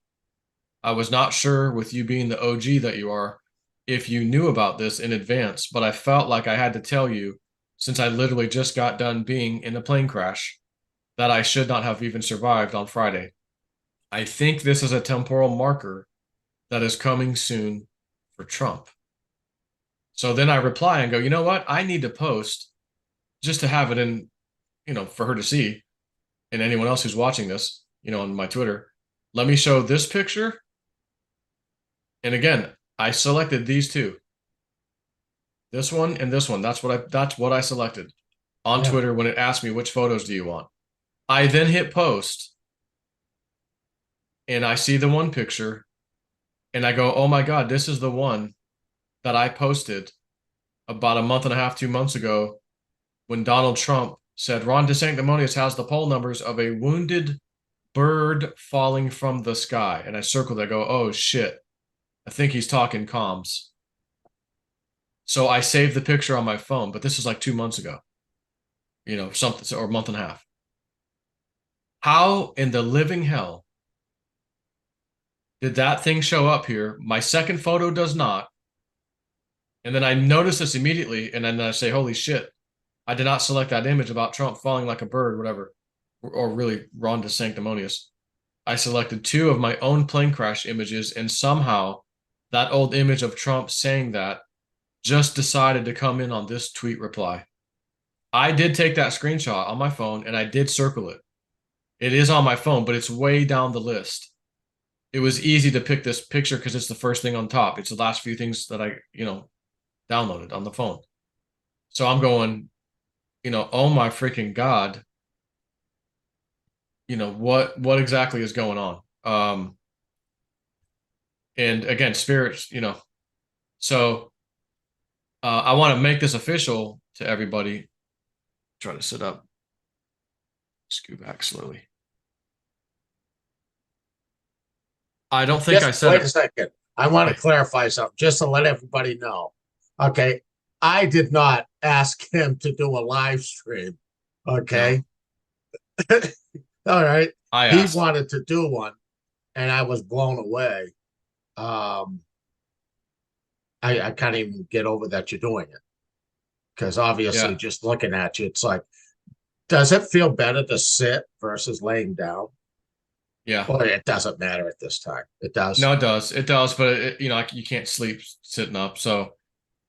I was not sure, with you being the OG that you are, if you knew about this in advance, but I felt like I had to tell you, since I literally just got done being in a plane crash, that I should not have even survived on Friday. I think this is a temporal marker that is coming soon for Trump. So then I reply and go, you know what? I need to post just to have it in, for her to see, and anyone else who's watching this, on my Twitter. Let me show this picture. And again, I selected these two. This one and this one. That's what I selected on Yeah. Twitter when it asked me which photos do you want. I then hit post and I see the one picture and I go, "Oh my God, this is the one that I posted about a month and a half, 2 months ago when Donald Trump said Ron DeSanctimonious has the poll numbers of a wounded bird falling from the sky." And I circled, I go, "Oh shit. I think he's talking comms." So I saved the picture on my phone, but this is like 2 months ago, something, or a month and a half. How in the living hell did that thing show up here? My second photo does not. And then I notice this immediately, and then I say, holy shit, I did not select that image about Trump falling like a bird, whatever, or really Ron DeSanctimonious. I selected two of my own plane crash images, and somehow that old image of Trump saying that just decided to come in on this tweet reply. I did take that screenshot on my phone and I did circle it. It is on my phone, but it's way down the list. It was easy to pick this picture because it's the first thing on top. It's the last few things that I, downloaded on the phone. So I'm going, oh my freaking God, what exactly is going on? And again, spirits, so I want to make this official to everybody. Try to sit up, scoot back slowly. I don't think I Just said wait a it. second. I want Okay. to clarify something just to let everybody know. Okay. I did not ask him to do a live stream. No, Okay. All right. I He asked. wanted to do one, and I was blown away. Um, I can't even get over that you're doing it because obviously, Yeah, just looking at you, it's like, does it feel better to sit versus laying down? yeah. Well, it doesn't matter at this time. It does. No, it does. It does, but like you can't sleep sitting up. So, Yeah.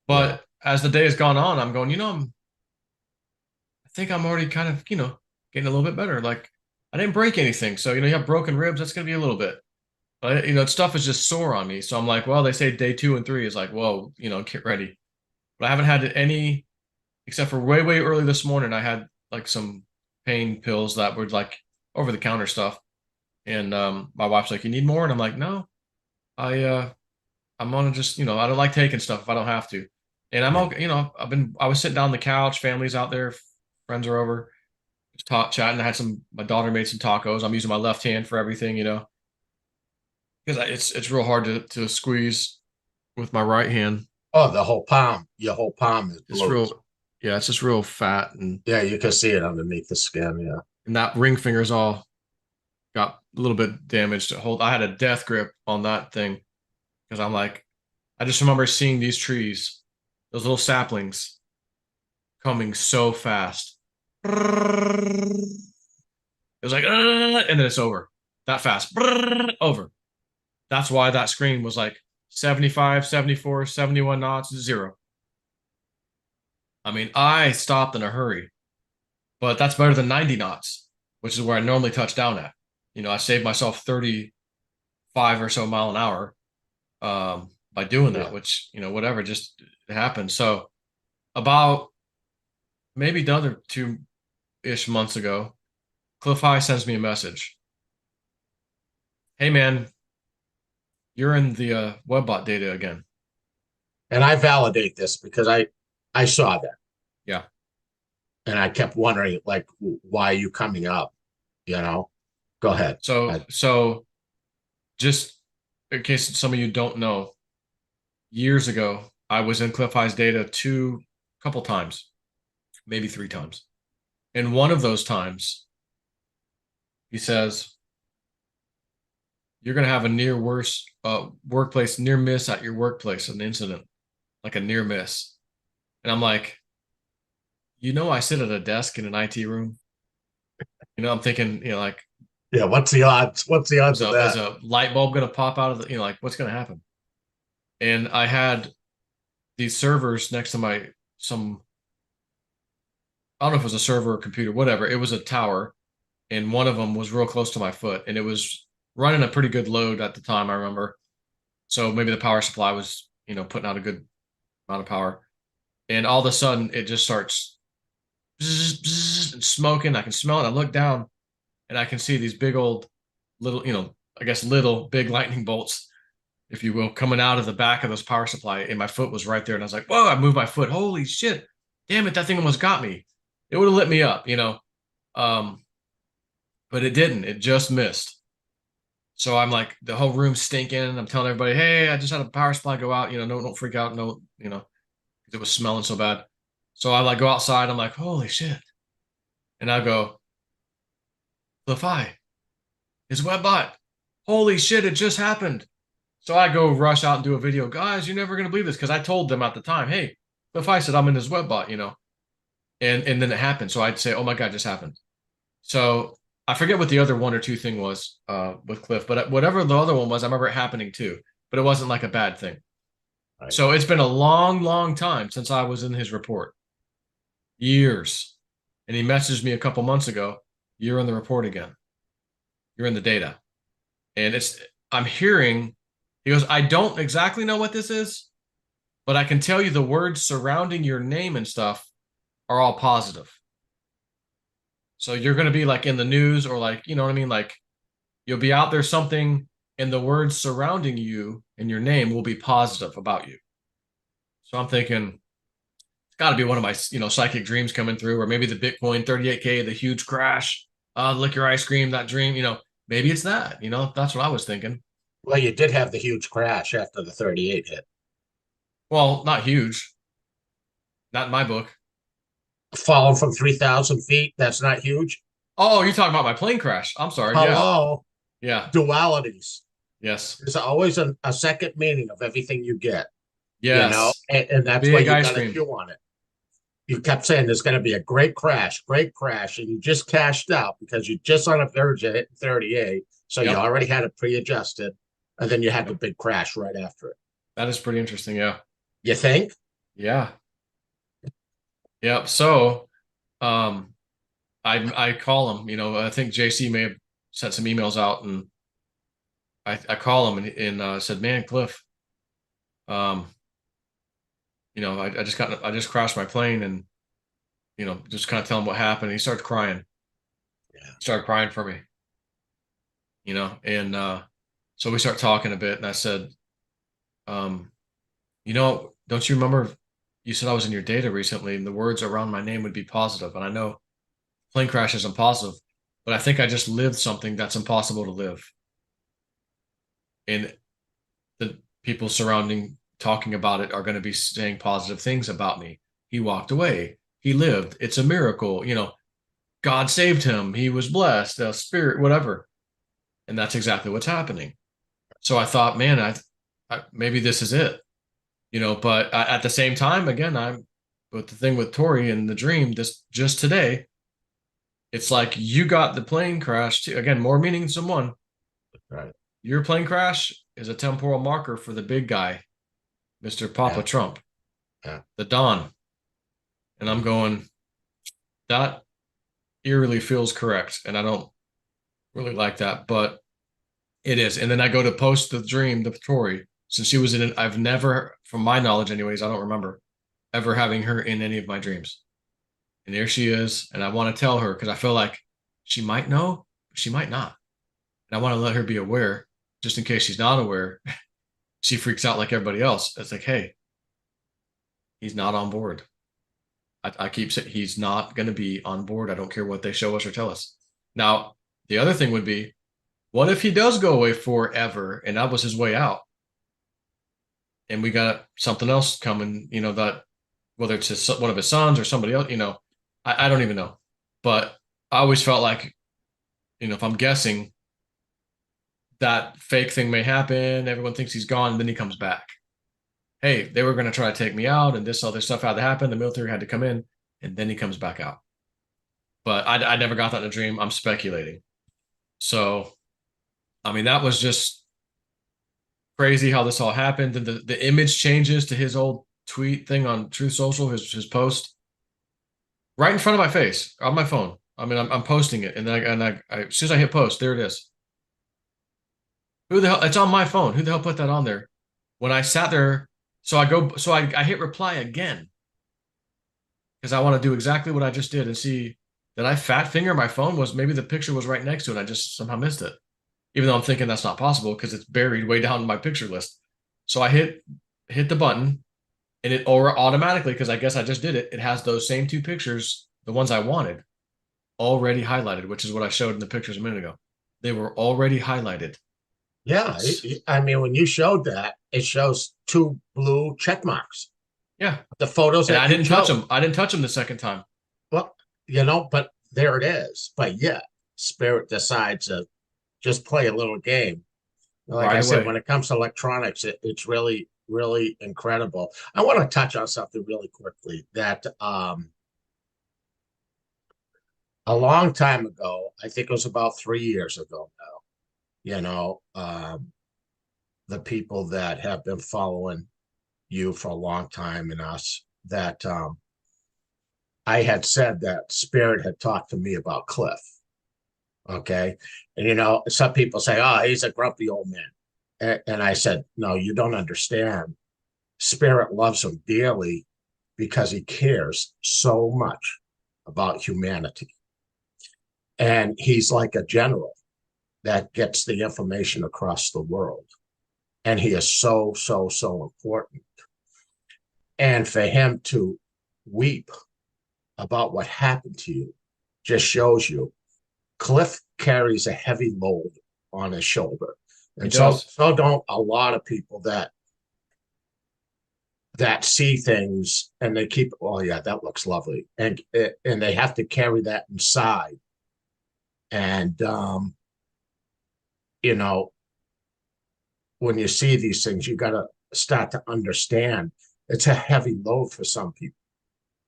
but as the day has gone on, I'm going, I think I'm already kind of, getting a little bit better. Like I didn't break anything. So, you have broken ribs, that's gonna be a little bit. But stuff is just sore on me. So I'm like, well, they say day 2 and 3 is like, whoa, get ready. But I haven't had any, except for way, way early this morning. I had like some pain pills that were like over the counter stuff. And my wife's like, you need more? And I'm like, no, I I'm gonna just, I don't like taking stuff if I don't have to. And I'm Yeah. okay, I was sitting down on the couch, family's out there, friends are over, just chatting. I had my daughter made some tacos. I'm using my left hand for everything, because it's real hard to squeeze with my right hand. Oh, the whole palm. Your whole palm is It's blue. real, yeah, it's just real fat Yeah, you can see it underneath the skin. Yeah. and that ring finger's all got a little bit damaged. I had a death grip on that thing because I'm like, I just remember seeing these trees, those little saplings coming so fast. It was like, and then it's over that fast. Over. That's why that screen was like 75, 74, 71 knots, zero. I mean, I stopped in a hurry, but that's better than 90 knots, which is where I normally touch down at. I saved myself 35 or so mile an hour by doing that, Yeah. which, whatever, just happened. So about maybe another 2-ish months ago, Cliff High sends me a message. Hey man, you're in the WebBot data again. And I validate this because I saw that Yeah. and I kept wondering, like, why are you coming up? You know, go ahead. So just in case some of you don't know, years ago, I was in Cliff High's data couple times, maybe 3 times. And one of those times, he says, you're going to have a near worse workplace near miss at your workplace, an incident, like a near miss. And I'm like, I sit at a desk in an IT room. I'm thinking, like, Yeah, what's the odds? What's the odds is of a is that? a light bulb going to pop out of like, what's going to happen? And I had these servers next to I don't know if it was a server or computer, whatever. It was a tower, and one of them was real close to my foot, and it was running a pretty good load at the time, I remember. So maybe the power supply was, putting out a good amount of power. And all of a sudden, it just starts bzz, bzz, and smoking. I can smell it. I look down, and I can see these big old little, I guess little big lightning bolts, if you will, coming out of the back of this power supply. And my foot was right there. And I was like, whoa, I moved my foot. Holy shit. Damn it. That thing almost got me. It would have lit me up. Um, but it didn't. It just missed. So I'm like, the whole room's stinking. I'm telling everybody, hey, I just had a power supply go out. No, don't freak out. No, because it was smelling so bad. So I like go outside. I'm like, holy shit. And I go, LaFi, it's WebBot. Holy shit, it just happened. So I go rush out and do a video. Guys, you're never going to believe this because I told them at the time, hey, LaFi said I'm in this WebBot. And then it happened. So I'd say, oh my God, it just happened. So I forget what the other one or two thing was with Cliff, but whatever the other one was, I remember it happening too. But it wasn't like a bad thing. Right. So it's been a long, long time since I was in his report. Years. And he messaged me a couple months ago, you're in the report again. You're in the data. And I'm hearing, he goes, I don't exactly know what this is, but I can tell you the words surrounding your name and stuff are all positive. So you're going to be like in the news or like, you know what I mean? Like you'll be out there something and the words surrounding you and your name will be positive about you. So I'm thinking it's got to be one of my, psychic dreams coming through, or maybe the Bitcoin 38K, the huge crash, lick your ice cream, that dream, maybe it's that, that's what I was thinking. Well, you did have the huge crash after the 38 hit. Well, not huge, not in my book. falling from 3,000 feet. That's not huge. Oh, you're talking about my plane crash. I'm sorry. Yeah. Hello, Yeah. dualities. Yes. There's always a second meaning of everything you get, Yes. and that's why Big you ice got to cream. chew on it. You kept saying there's going to be a great crash, and you just cashed out because you just on a verge of hitting 38. So you Yep. already had it pre-adjusted, and then you had the Yep. big crash right after it. That is pretty interesting. Yeah. You think? Yeah. Yep. So, um, I call him, I think JC may have sent some emails out and I call him and said, man, Cliff, um, I just crashed my plane and, just kind of tell him what happened. He started crying. Yeah. He started crying for me, and so we start talking a bit and I said, um, don't you remember you said I was in your data recently and the words around my name would be positive. And I know plane crash isn't positive, but I think I just lived something that's impossible to live. And the people surrounding talking about it are going to be saying positive things about me. He walked away. He lived. It's a miracle. God saved him. He was blessed, spirit, whatever. And that's exactly what's happening. So I thought, man, maybe this is it, but at the same time, again, but the thing with Tori and the dream, this just today, it's like you got the plane crash too. Again, more meanings than one. Right. Your plane crash is a temporal marker for the big guy, Mr. Papa Yeah. Trump, Yeah. the Don. And I'm going, that eerily feels correct. And I don't really like that, but it is. And then I go to post the dream, the Tori, since she was in it. I've never, from my knowledge, anyways, I don't remember ever having her in any of my dreams. And there she is. And I want to tell her because I feel like she might know, she might not. And I want to let her be aware just in case she's not aware. She freaks out like everybody else. It's like, hey, he's not on board. I keep saying he's not going to be on board. I don't care what they show us or tell us. Now, the other thing would be, what if he does go away forever and that was his way out? And we got something else coming, that whether it's one of his sons or somebody else, I don't even know. But I always felt like, if I'm guessing, that fake thing may happen. Everyone thinks he's gone, and then he comes back. Hey, they were going to try to take me out, and this other stuff had to happen. The military had to come in, and then he comes back out. But I never got that in a dream. I'm speculating. So, I mean, that was just crazy how this all happened. And the image changes to his old tweet thing on Truth Social, his post, right in front of my face on my phone. I mean, I'm posting it, and then as soon as I hit post, there it is. Who the hell? It's on my phone. Who the hell put that on there? When I sat there, I hit reply again because I want to do exactly what I just did and see that I fat finger my phone was maybe the picture was right next to it. And I just somehow missed it, even though I'm thinking that's not possible because it's buried way down in my picture list. So I hit the button and it or automatically, because I guess I just did it, it has those same two pictures, the ones I wanted, already highlighted, which is what I showed in the pictures a minute ago. They were already highlighted. Yeah. I mean, when you showed that, it shows two blue check marks. Yeah. The photos And that I you didn't touch chose. them. I didn't touch them the second time. Well, but there it is. But yeah, Spirit decides to just play a little game. Like I Right said, away. when it comes to electronics, it's really, really incredible. I want to touch on something really quickly that a long time ago, I think it was about 3 years ago now, the people that have been following you for a long time and us, that I had said that Spirit had talked to me about Cliff. Okay. And, some people say, oh, he's a grumpy old man. And I said, no, you don't understand. Spirit loves him dearly because he cares so much about humanity. And he's like a general that gets the information across the world. And he is so, so, so important. And for him to weep about what happened to you just shows you Cliff carries a heavy load on his shoulder. He And so does. don't a lot of people that that see things and they keep, oh yeah, that looks lovely, and they have to carry that inside. And you know, when you see these things, you got to start to understand it's a heavy load for some people,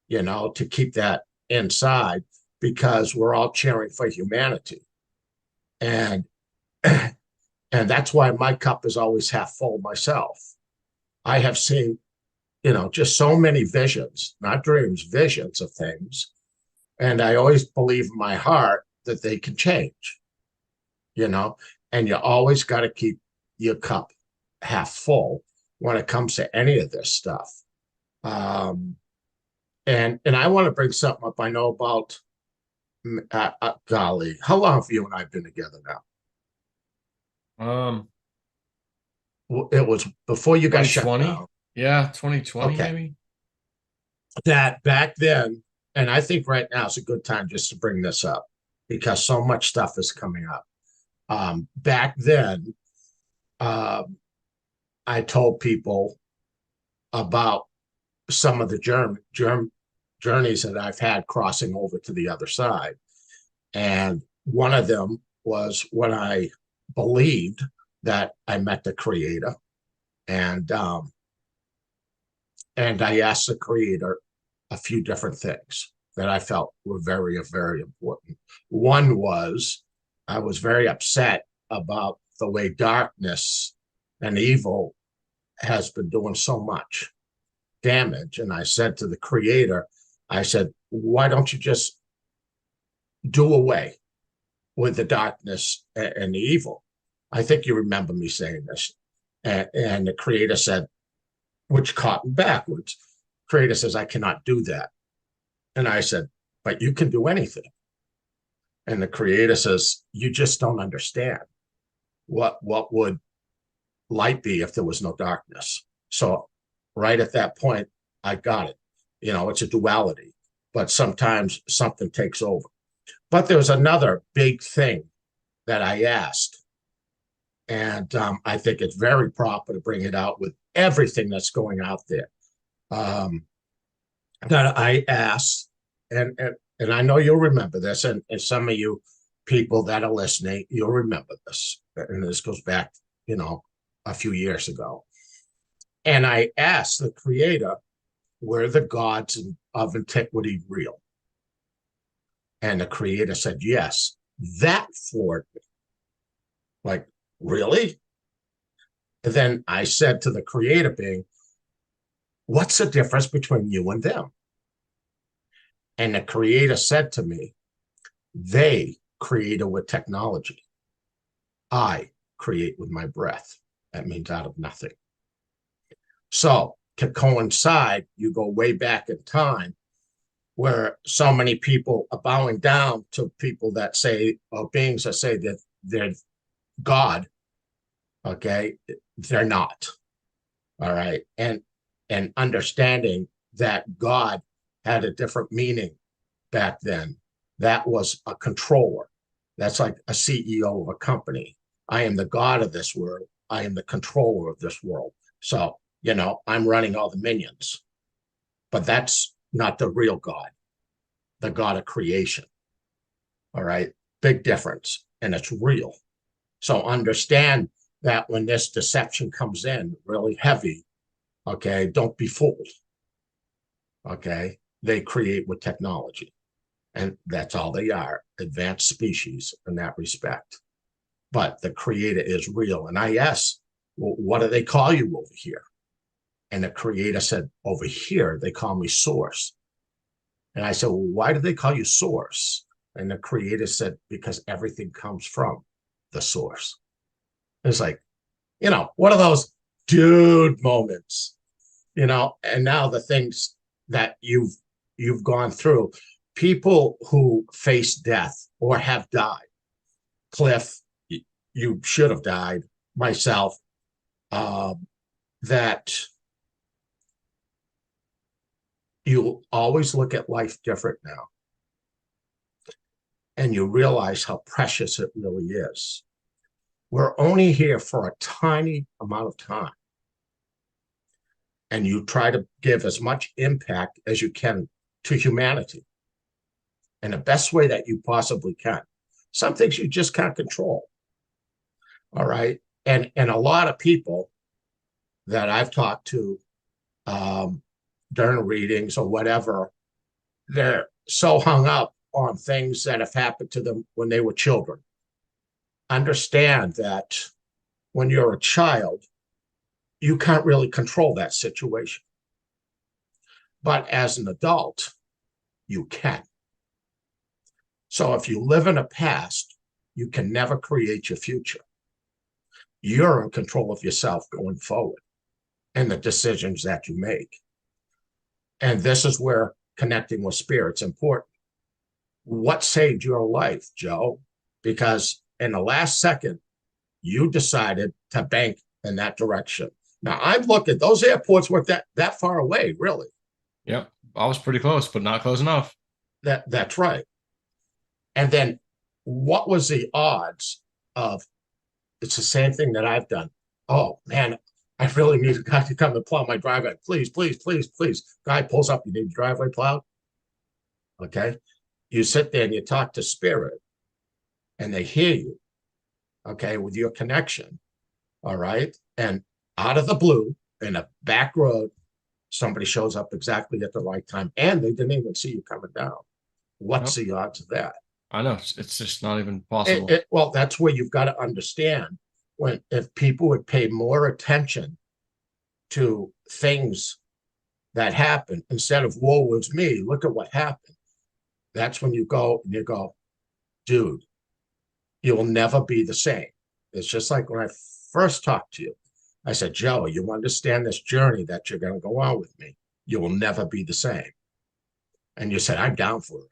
to keep that inside, because we're all cheering for humanity. And and that's why my cup is always half full myself. I have seen, just so many visions, not dreams, visions of things. And I always believe in my heart that they can change, you know, and you always got to keep your cup half full when it comes to any of this stuff. Um, and I want to bring something up I know about. Golly, how long have you and I been together now? Um, It was before you got shut 2020. down. Yeah, 2020 Okay, maybe. that back then, and I think right now is a good time just to bring this up because so much stuff is coming up. Back then, um, I told people about some of the journeys that I've had crossing over to the other side. And one of them was when I believed that I met the creator. And and I asked the creator a few different things that I felt were very, very important. One was I was very upset about the way darkness and evil has been doing so much damage. And I said to the creator, I said, why don't you just do away with the darkness and the evil? I think you remember me saying this. And the creator said, which caught me backwards. Creator says, I cannot do that. And I said, but you can do anything. And the creator says, you just don't understand. What would light be if there was no darkness? So right at that point, I got it. It's a duality, but sometimes something takes over. But there was another big thing that I asked, and I think it's very proper to bring it out with everything that's going out there. Um, that I asked, and I know you'll remember this, and some of you people that are listening, you'll remember this, and this goes back, a few years ago. And I asked the creator, were the gods of antiquity real? And the creator said, yes. That floored me. Like, really? And then I said to the creator being, what's the difference between you and them? And the creator said to me, they created with technology. I create with my breath. That means out of nothing. So to coincide, you go way back in time where so many people are bowing down to people that say, or beings that say that they're God. Okay. They're not. All right. And understanding that God had a different meaning back then. That was a controller. That's like a CEO of a company. I am the God of this world. I am the controller of this world. So, I'm running all the minions. But that's not the real God, the God of creation. All right. Big difference. And it's real. So understand that when this deception comes in really heavy, okay, don't be fooled. Okay. They create with technology. And that's all they are, advanced species in that respect. But the creator is real. And I asked, well, what do they call you over here? And the creator said, over here, they call me source. And I said, well, why do they call you source? And the creator said, because everything comes from the source. It's like, one of those dude moments, and now the things that you've gone through, people who face death or have died. Cliff, you should have died. Myself, that you always look at life different now. And you realize how precious it really is. We're only here for a tiny amount of time. and you try to give as much impact as you can to humanity in the best way that you possibly can. Some things you just can't control. All right. And a lot of people that I've talked to during readings or whatever, they're so hung up on things that have happened to them when they were children. Understand that when you're a child, you can't really control that situation. But as an adult, you can. So if you live in a past, you can never create your future. You're in control of yourself going forward and the decisions that you make. And this is where connecting with spirit's important. What saved your life, Joe? Because in the last second, you decided to bank in that direction. Now, I've looked at those airports weren't that far away, really. Yep. I was pretty close, but not close enough. That's right. And then what was the odds of it's the same thing that I've done? Oh, man, I really need a guy to come and plow my driveway. Please, please, please, please. Guy pulls up, you need the driveway plowed. Okay. You sit there and you talk to spirit and they hear you, okay, with your connection. All right. And out of the blue, in a back road, somebody shows up exactly at the right time and they didn't even see you coming down. What's the odds of that? I know. It's just not even possible. Well, that's where you've got to understand if people would pay more attention to things that happen instead of woe was me, look at what happened. That's when you go and you go, dude, you will never be the same. It's just like when I first talked to you, I said, Joe, you understand this journey that you're going to go on with me. You will never be the same. And you said, I'm down for it.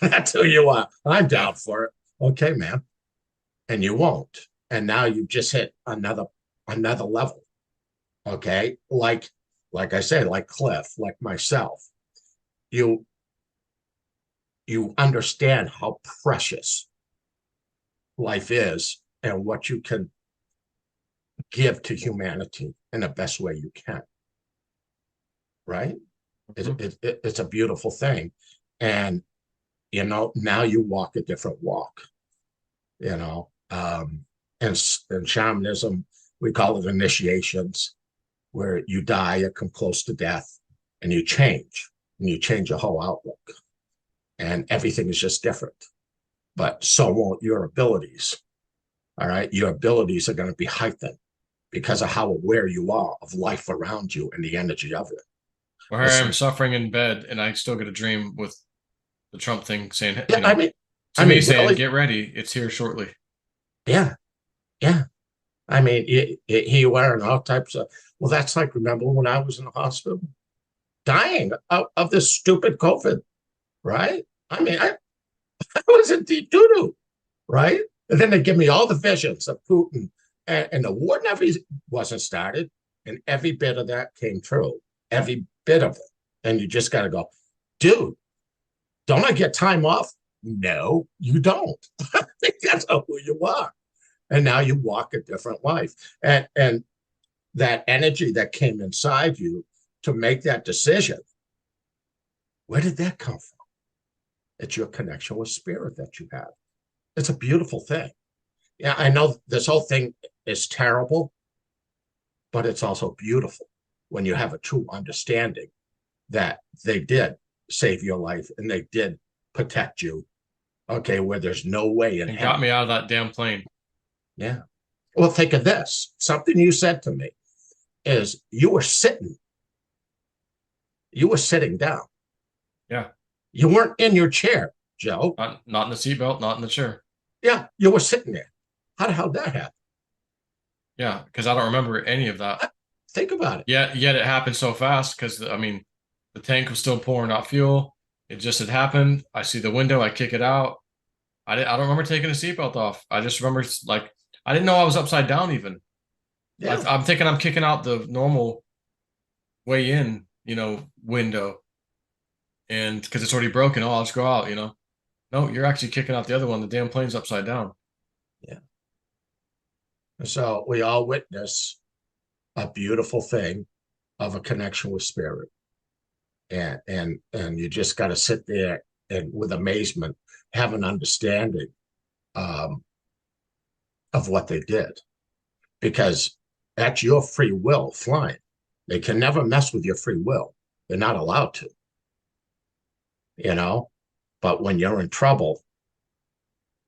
That's who you are. I'm down for it. Okay, man. And you won't. And now you just hit another level. Okay. Like I said, like Cliff, like myself, you understand how precious life is and what you can give to humanity in the best way you can. Right? It's a beautiful thing. And now you walk a different walk, and shamanism, we call it initiations, where you die or come close to death and you change your whole outlook and everything is just different, but so won't your abilities. All right. Your abilities are going to be heightened because of how aware you are of life around you and the energy of it. Or I am suffering in bed and I still get a dream with the Trump thing saying, saying, really? Get ready, it's here shortly. Yeah. Yeah. I mean, he wearing all types of, well, that's like, remember when I was in the hospital dying of this stupid COVID, right? I mean, I was in deep doo-doo, right? And then they give me all the visions of Putin and the war never wasn't started. And every bit of that came true, every bit of it. And you just got to go, dude, don't I get time off? No, you don't. I think that's who you are. And now you walk a different life. And that energy that came inside you to make that decision, where did that come from? It's your connection with spirit that you have. It's a beautiful thing. Yeah, I know this whole thing is terrible, but it's also beautiful when you have a true understanding that they did save your life and they did protect you. Okay, where there's no way in and hell. Got me out of that damn plane. Yeah. Well, think of this. Something you said to me is you were sitting down. Yeah. You weren't in your chair, Joe. Not in the seatbelt, not in the chair. Yeah, you were sitting there. How the hell did that happen? Yeah, because I don't remember any of that. Think about it. Yeah, yet it happened so fast because, I mean, the tank was still pouring out fuel. It just had happened. I see the window, I kick it out. I don't remember taking a seatbelt off. I just remember, like, I didn't know I was upside down even. Yeah. I'm thinking I'm kicking out the normal way in, window. And because it's already broken, I'll just go out, No, you're actually kicking out the other one. The damn plane's upside down. Yeah. So we all witness a beautiful thing of a connection with spirit. And you just got to sit there and with amazement have an understanding um, of what they did, because that's your free will flying. They can never mess with your free will. They're not allowed to, you know. But when you're in trouble,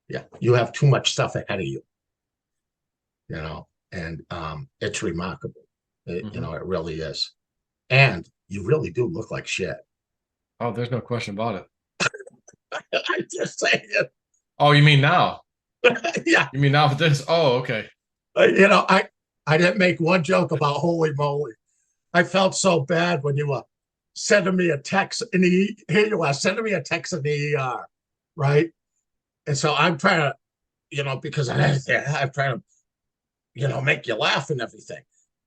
yeah, you have too much stuff ahead of you, you know, and it's remarkable. You know, it really is. And you really do look like shit. Oh, there's no question about it. I just say it. Oh, you mean now? Yeah. You mean now with this? Oh, okay. You know, I didn't make one joke about holy moly. I felt so bad when you were sending me a text in the here you are sending me a text in the ER, right? And so I'm trying to, you know, because I'm trying to, you know, make you laugh and everything,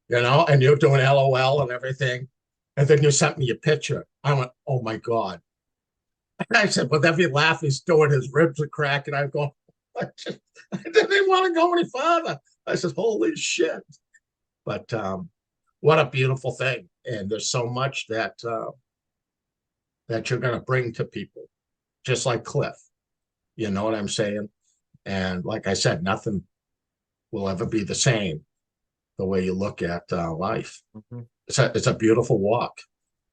you know, and you're doing LOL and everything. And then you sent me a picture. I went, oh my God. And I said, with every laugh he's doing, his ribs are cracking. I go, I didn't want to go any farther. I said, holy shit. But what a beautiful thing. And there's so much that that you're going to bring to people, just like Cliff. You know what I'm saying? And like I said, nothing will ever be the same the way you look at life. It's a beautiful walk.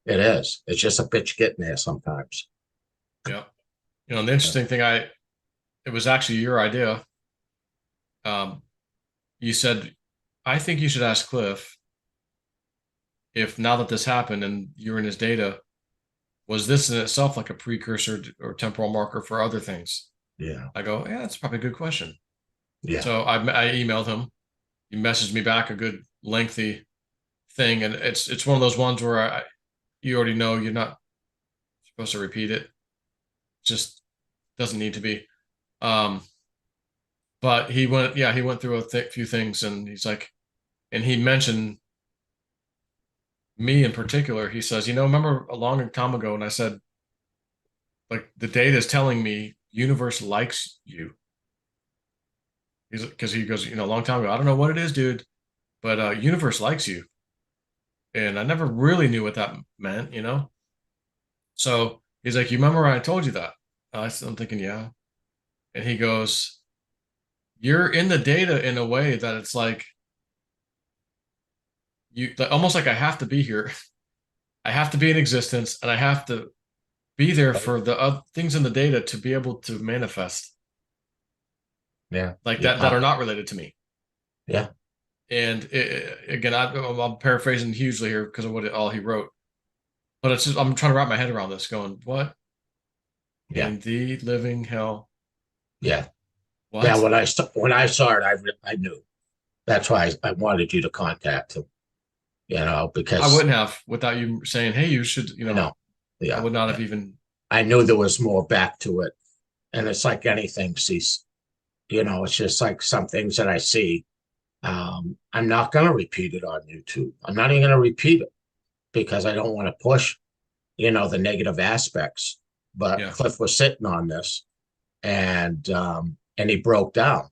It is. It's just a bitch getting there sometimes. Yeah. You know, the interesting thing, it was actually your idea. You said, I think you should ask Cliff if now that this happened and you're in his data, was this in itself like a precursor or temporal marker for other things? Yeah. I go, yeah, that's probably a good question. Yeah. So I emailed him. He messaged me back a good lengthy thing, and it's one of those ones where you already know you're not supposed to repeat it. Just doesn't need to be. But he went through a few things, and he's like, and he mentioned me in particular. He says, remember a long time ago, and I said, like, the data is telling me universe likes you. Because he goes, a long time ago, I don't know what it is, dude, but universe likes you. And I never really knew what that meant. So he's like, you remember I told you that? I'm thinking, yeah. And he goes, you're in the data in a way that it's like almost like I have to be here. I have to be in existence, and I have to be there for the things in the data to be able to manifest. Yeah. Like that are not related to me. Yeah. And again, I'm paraphrasing hugely here because of all he wrote. But it's just, I'm trying to wrap my head around this, going, what Yeah. in the living hell? Yeah. What? Yeah. When I saw it, I knew. That's why I wanted you to contact him. You know, I because wouldn't have without you saying, hey, you should, I know. I Yeah. would not have even. I knew there was more back to it. And it's like anything, cease. You know, it's just like some things that I see. I'm not going to repeat it on YouTube. I'm not even going to repeat it because I don't want to push, the negative aspects. But Yeah. Cliff was sitting on this, and he broke down.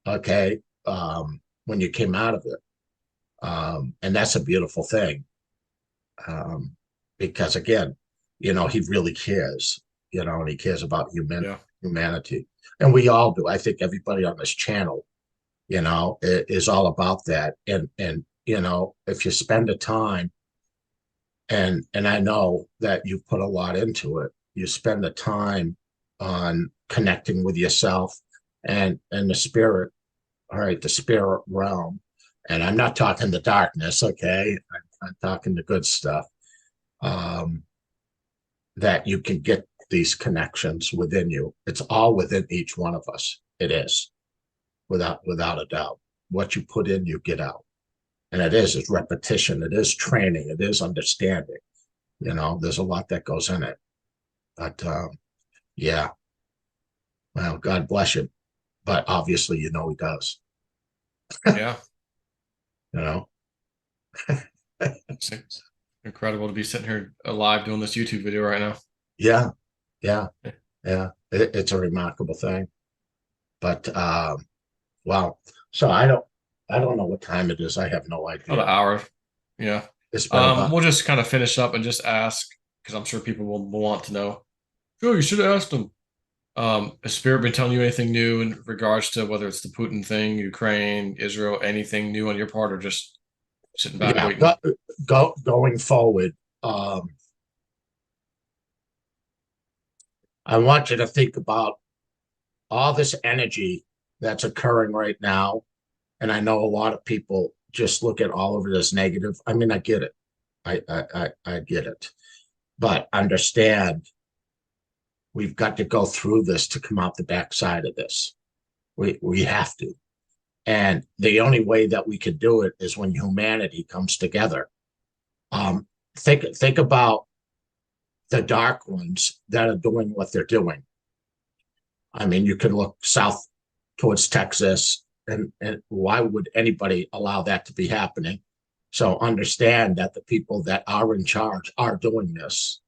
Okay, when you came out of it, and that's a beautiful thing, um, because again, he really cares. And he cares about Yeah. humanity, and we all do. I think everybody on this channel, is all about that. And if you spend the time, and I know that you put a lot into it, you spend the time on connecting with yourself and the spirit, all right, the spirit realm. And I'm not talking the darkness, okay? I'm talking the good stuff. Um, that you can get these connections within you. It's all within each one of us. It is, without a doubt. What you put in, you get out. And it's repetition, it is training, it is understanding. There's a lot that goes in it. But yeah, well, God bless him. But obviously, he does. Yeah. You know, It's incredible to be sitting here alive doing this YouTube video right now. yeah, yeah, yeah. It's a remarkable thing. But well, so I don't know what time it is. I have no About idea. an hour. Yeah. It's been about, We'll just kind of finish up and just ask because I'm sure people will want to know. Sure, you should have asked them. Has Spirit been telling you anything new in regards to whether it's the Putin thing, Ukraine, Israel, anything new on your part, or just sitting back yeah, waiting? going forward. I want you to think about all this energy that's occurring right now. And I know a lot of people just look at all of it as negative. I mean, I get it. I get it. But understand we've got to go through this to come out the backside of this. We have to. And the only way that we could do it is when humanity comes together. Um, think about the dark ones that are doing what they're doing. I mean, you can look south towards Texas, and why would anybody allow that to be happening? So understand that the people that are in charge are doing this,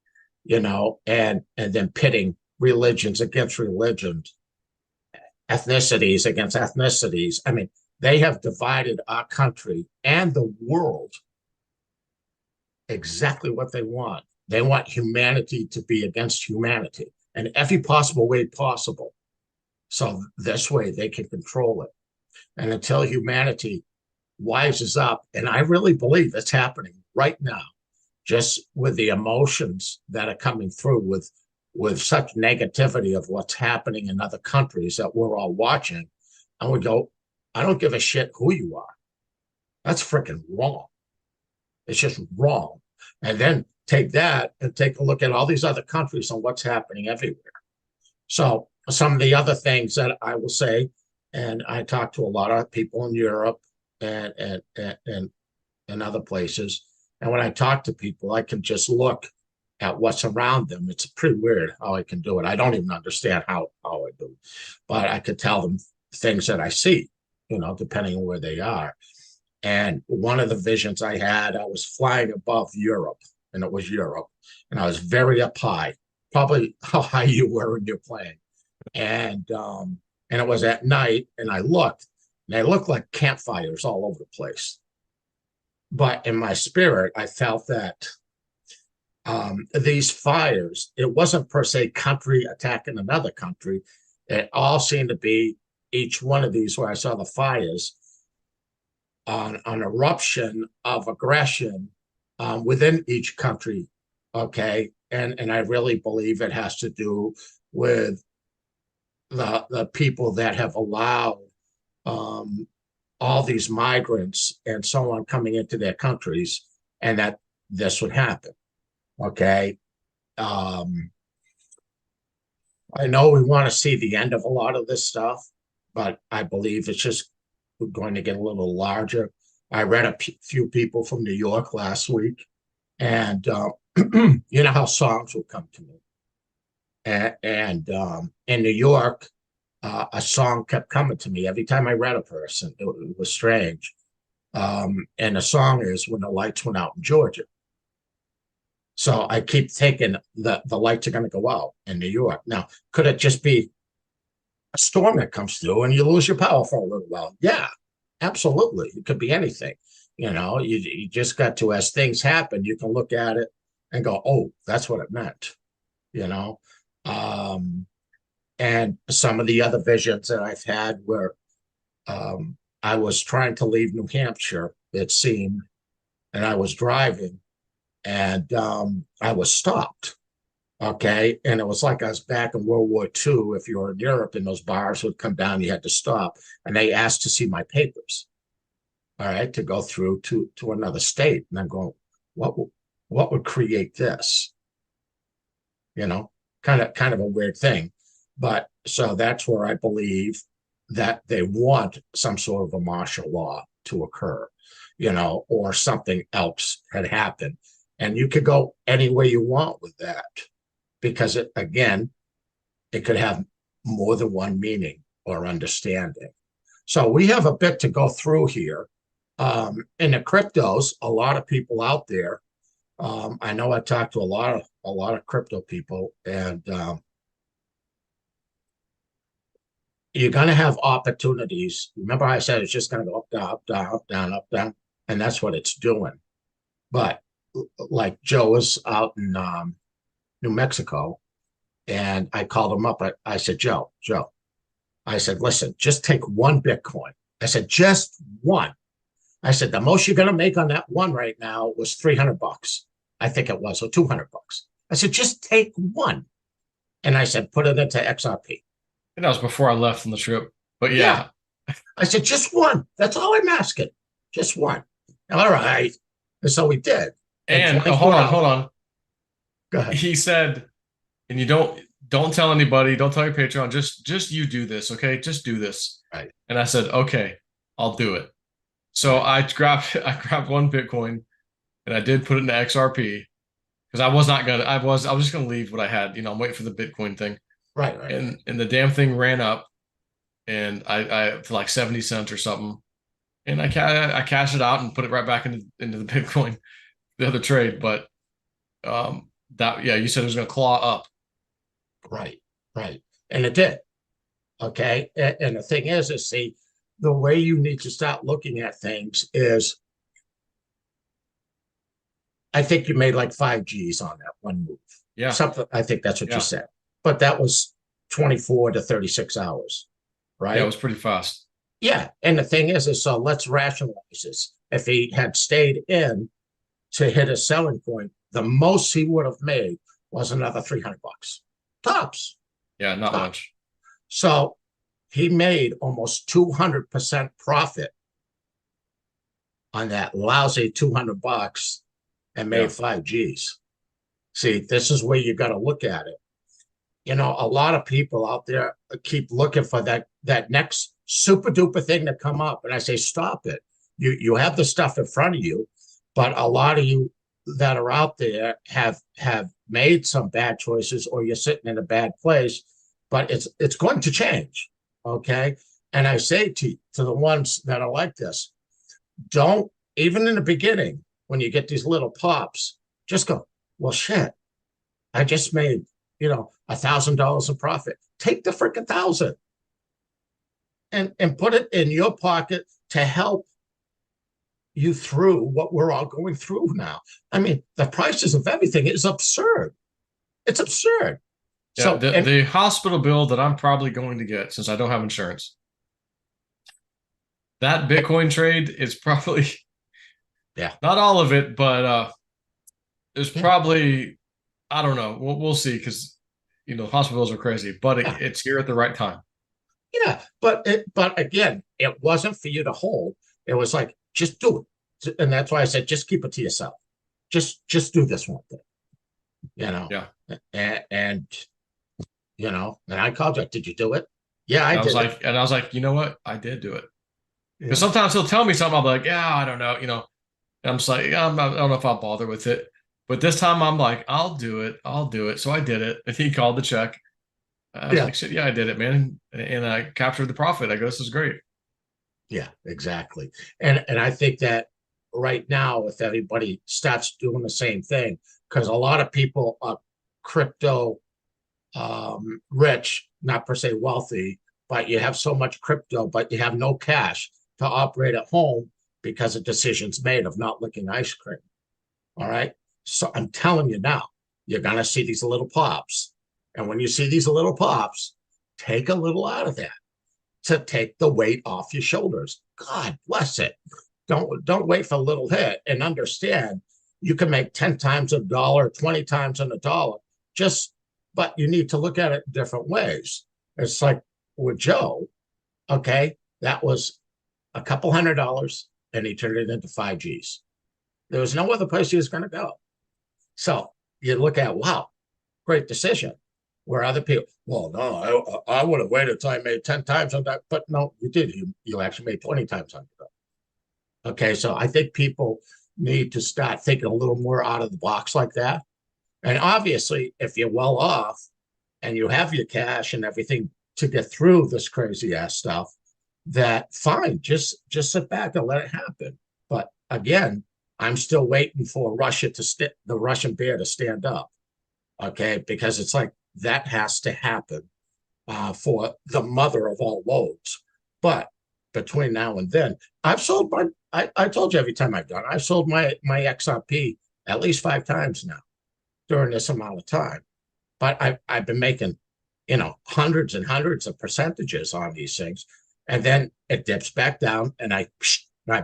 and then pitting religions against religions, ethnicities against ethnicities. I mean, they have divided our country and the world exactly what they want. They want humanity to be against humanity in every possible way possible. So this way they can control it. And until humanity wises up, and I really believe it's happening right now, just with the emotions that are coming through with such negativity of what's happening in other countries that we're all watching, and we go, I don't give a shit who you are. That's freaking wrong. It's just wrong. And then take that and take a look at all these other countries and what's happening everywhere. So some of the other things that I will say, and I talk to a lot of people in Europe and other places. And when I talk to people, I can just look at what's around them. It's pretty weird how I can do it. I don't even understand how I do it, but I could tell them things that I see, depending on where they are. And one of the visions I had, I was flying above Europe, and it was Europe, and I was very up high, probably how high you were in your plane. And it was at night, and I looked, and they looked like campfires all over the place. But in my spirit, I felt that these fires, it wasn't per se country attacking another country. It all seemed to be each one of these where I saw the fires on an eruption of aggression within each country. Okay. And I really believe it has to do with the people that have allowed um, all these migrants and so on coming into their countries, and that this would happen. Okay. Um, I know we want to see the end of a lot of this stuff, but I believe it's just going to get a little larger. I read a few people from New York last week, and you know how songs will come to me. And in New York, a song kept coming to me every time I read a person. It was strange. And the song is When the Lights Went Out in Georgia. So I keep thinking the lights are going to go out in New York. Now, could it just be a storm that comes through and you lose your power for a little while? Yeah, absolutely. It could be anything. You just got to, as things happen, you can look at it and go, oh, that's what it meant, you know? Um, and some of the other visions that I've had where I was trying to leave New Hampshire, it seemed, and I was driving and I was stopped. Okay. And it was like I was back in World War II. If you were in Europe and those bars would come down, you had to stop. And they asked to see my papers, all right, to go through to another state. And I'm going, what would create this? You know, kind of a weird thing. But so that's where I believe that they want some sort of a martial law to occur, or something else had happened. And you could go any way you want with that because it could have more than one meaning or understanding. So we have a bit to go through here. In the cryptos, a lot of people out there. I know I talked to a lot of crypto people, and you're going to have opportunities. Remember, I said it's just going to go up, down, up, down, up, down, up, down, and that's what it's doing. But like Joe was out in New Mexico, and I called him up. I said, Joe, I said, listen, just take one Bitcoin. I said, just one. I said, the most you're going to make on that one right now was $300. I think it was, or $200. I said, just take one. And I said, put it into XRP. And that was before I left on the trip. But Yeah. yeah. I said, just one. That's all I'm asking. Just one. All right. And so we did. And And 24 hours. hold on. Go ahead. He said, and you don't tell anybody, don't tell your Patreon, just you do this, okay? Just do this. Right. And I said, okay, I'll do it. So I grabbed one Bitcoin and I did put it into XRP because I was just gonna leave what I had. I'm waiting for the Bitcoin thing. Right. Right. And the damn thing ran up and I for like 70 cents or something. And I cashed it out and put it right back into the Bitcoin, the other trade. But that yeah, you said it was gonna claw up. Right. Right. And it did. Okay. And the thing is, see, the way you need to start looking at things is I think you made like 5 Gs on that one move. Yeah. Something, I think that's what you Yeah. said. But that was 24 to 36 hours, right? Yeah, it was pretty fast. Yeah. And the thing is so let's rationalize this. If he had stayed in to hit a selling point, the most he would have made was another $300. Tops. Yeah, not Tops. much. So he made almost 200% profit on that lousy $200 and made Yeah. 5 Gs. See, this is where you got to look at it. A lot of people out there keep looking for that next super duper thing to come up. And I say, stop it. You have the stuff in front of you, but a lot of you that are out there have made some bad choices, or you're sitting in a bad place, but it's going to change. Okay. And I say to the ones that are like this, don't, even in the beginning, when you get these little pops, just go, well, shit, I just made, $1,000 in profit. Take the freaking 1,000 and put it in your pocket to help you through what we're all going through now. I mean, the prices of everything is absurd. It's absurd. Yeah, So the hospital bill that I'm probably going to get since I don't have insurance. That Bitcoin trade is probably yeah, not all of it, but there's yeah, probably I don't know. We'll see because hospitals are crazy, but yeah, it's here at the right time. yeah. But again, it wasn't for you to hold. It was like, just do it. And that's why I said, just keep it to yourself. Just do this one thing. Yeah. And and I called you. Did you do it? Yeah, I did. And I was like, you know what? I did do it. Yeah. Because sometimes he'll tell me something, I'll be like, yeah, I don't know, And I'm just like, yeah, I don't know if I'll bother with it. But this time I'm like, I'll do it. I'll do it. So I did it. And he called the check. I was like, shit, yeah, I did it, man. And I captured the profit. I go, this is great. Yeah, exactly. And I think that right now, if everybody starts doing the same thing, because a lot of people are crypto rich, not per se wealthy, but you have so much crypto, but you have no cash to operate at home because of decisions made of not licking ice cream. All right. So I'm telling you now, you're going to see these little pops. And when you see these little pops, take a little out of that to take the weight off your shoulders. God bless it. Don't wait for a little hit, and understand you can make 10 times a dollar, 20 times on a dollar. But you need to look at it different ways. It's like with Joe, okay, that was a couple $100 and he turned it into 5 Gs. There was no other place he was going to go. So you look at, wow, great decision. Where other people, well, no, I would have waited until I made 10 times on that. But no, you did. You actually made 20 times on it. Okay, so I think people need to start thinking a little more out of the box like that. And obviously, if you're well off and you have your cash and everything to get through this crazy ass stuff, that fine, just sit back and let it happen. But again, I'm still waiting for the Russian bear to stand up. Okay, because it's like that has to happen for the mother of all loads. But between now and then, I've sold I told you every time I've done it, I've sold my XRP at least 5 times now during this amount of time. But I've been making, hundreds and hundreds of percentages on these things. And then it dips back down and I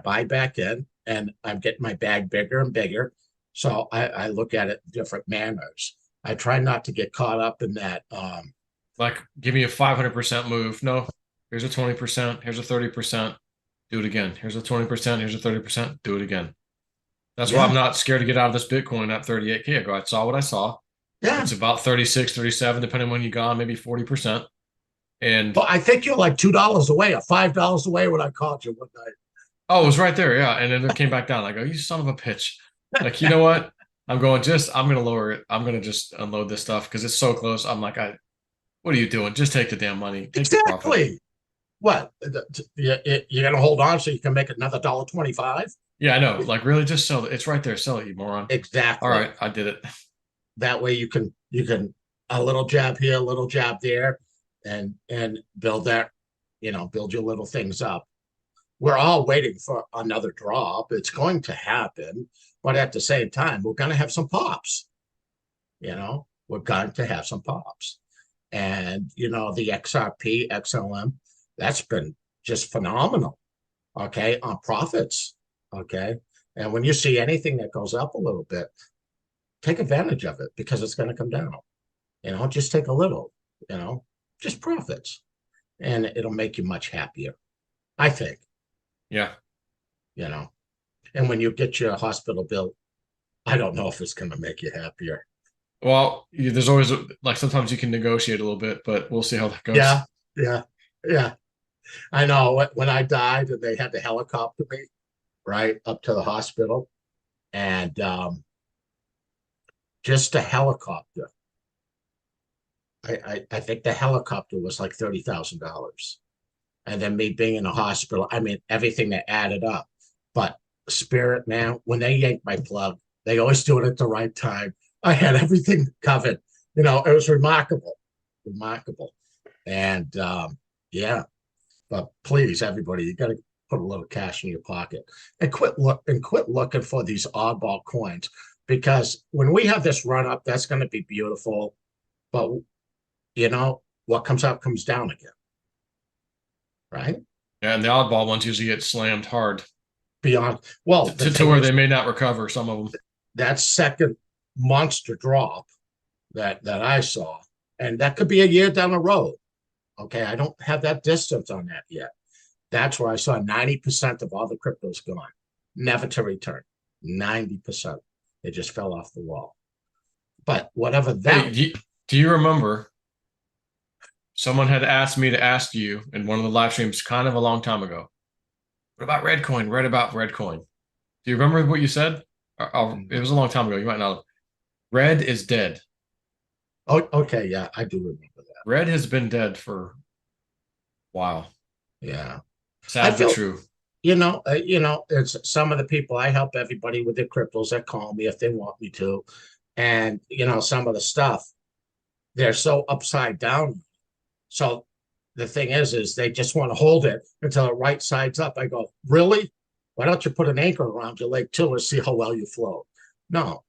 buy back in and I'm getting my bag bigger and bigger. So I look at it in different manners. I try not to get caught up in that. Like, give me a 500% move. No, here's a 20%. Here's a 30%. Do it again. Here's a 20%. Here's a 30%. Do it again. That's why I'm Yeah, not scared to get out of this Bitcoin at 38K. I go, I saw what I saw. yeah. It's about 36, 37, depending on when you gone, maybe 40%. And Well, I think you're like $2 away or $5 away when I called you one night. oh, it was right there. Yeah. And then it came back down. I go, you son of a bitch. Like, you know what? I'm going to lower it. I'm going to just unload this stuff because it's so close. I'm like, what are you doing? Just take the damn money. Take the profit. Exactly. What? You're going to hold on so you can make another $1.25? Yeah, I know. Like, really, just sell it. It's right there. Sell it, you moron. All Exactly. right, I did it. That way you can a little jab here, a little jab there, and build that, build your little things up. We're all waiting for another drop. It's going to happen, but at the same time, we're going to have some pops. We're going to have some pops. And the XRP, XLM, that's been just phenomenal. Okay, on profits. Okay. And when you see anything that goes up a little bit, take advantage of it because it's going to come down. Just take a little, just profits. And it'll make you much happier, I think, Yeah. you know. And when you get your hospital bill, I don't know if it's going to make you happier. Well, there's always like sometimes you can negotiate a little bit, but we'll see how that goes. Yeah, yeah, yeah. I know when I died and they had to helicopter me right up to the hospital, and just a helicopter. I think the helicopter was like $30,000. And then me being in the hospital, I mean, everything that added up. But Spirit, man, when they yank my plug, they always do it at the right time. I had everything covered. It was remarkable, remarkable. And yeah, but please, everybody, you got to put a little cash in your pocket and quit looking for these oddball coins, because when we have this run up, that's going to be beautiful. But what comes up comes down again, right? Yeah, and the oddball ones usually get slammed hard Beyond, well, to where they may not recover, some of them. that second monster drop that I saw, and that could be a year down the road. Okay, I don't have that distance on that yet. That's where I saw 90% of all the cryptos gone, never to return. 90%. It just fell off the wall. But whatever that. Hey, do you remember someone had asked me to ask you in one of the live streams kind of a long time ago? What about Redcoin? Read about Redcoin. Do you remember what you said? It was a long time ago. You might not. Red is dead. Oh, okay, yeah, I do remember that. Red has been dead for a while. Yeah, I Sad but feel true. it's some of the people I help everybody with their cryptos that call me if they want me to, and some of the stuff they're so upside down. So the thing is they just want to hold it until it right sides up. I go, really? Why don't you put an anchor around your leg too and see how well you float? No,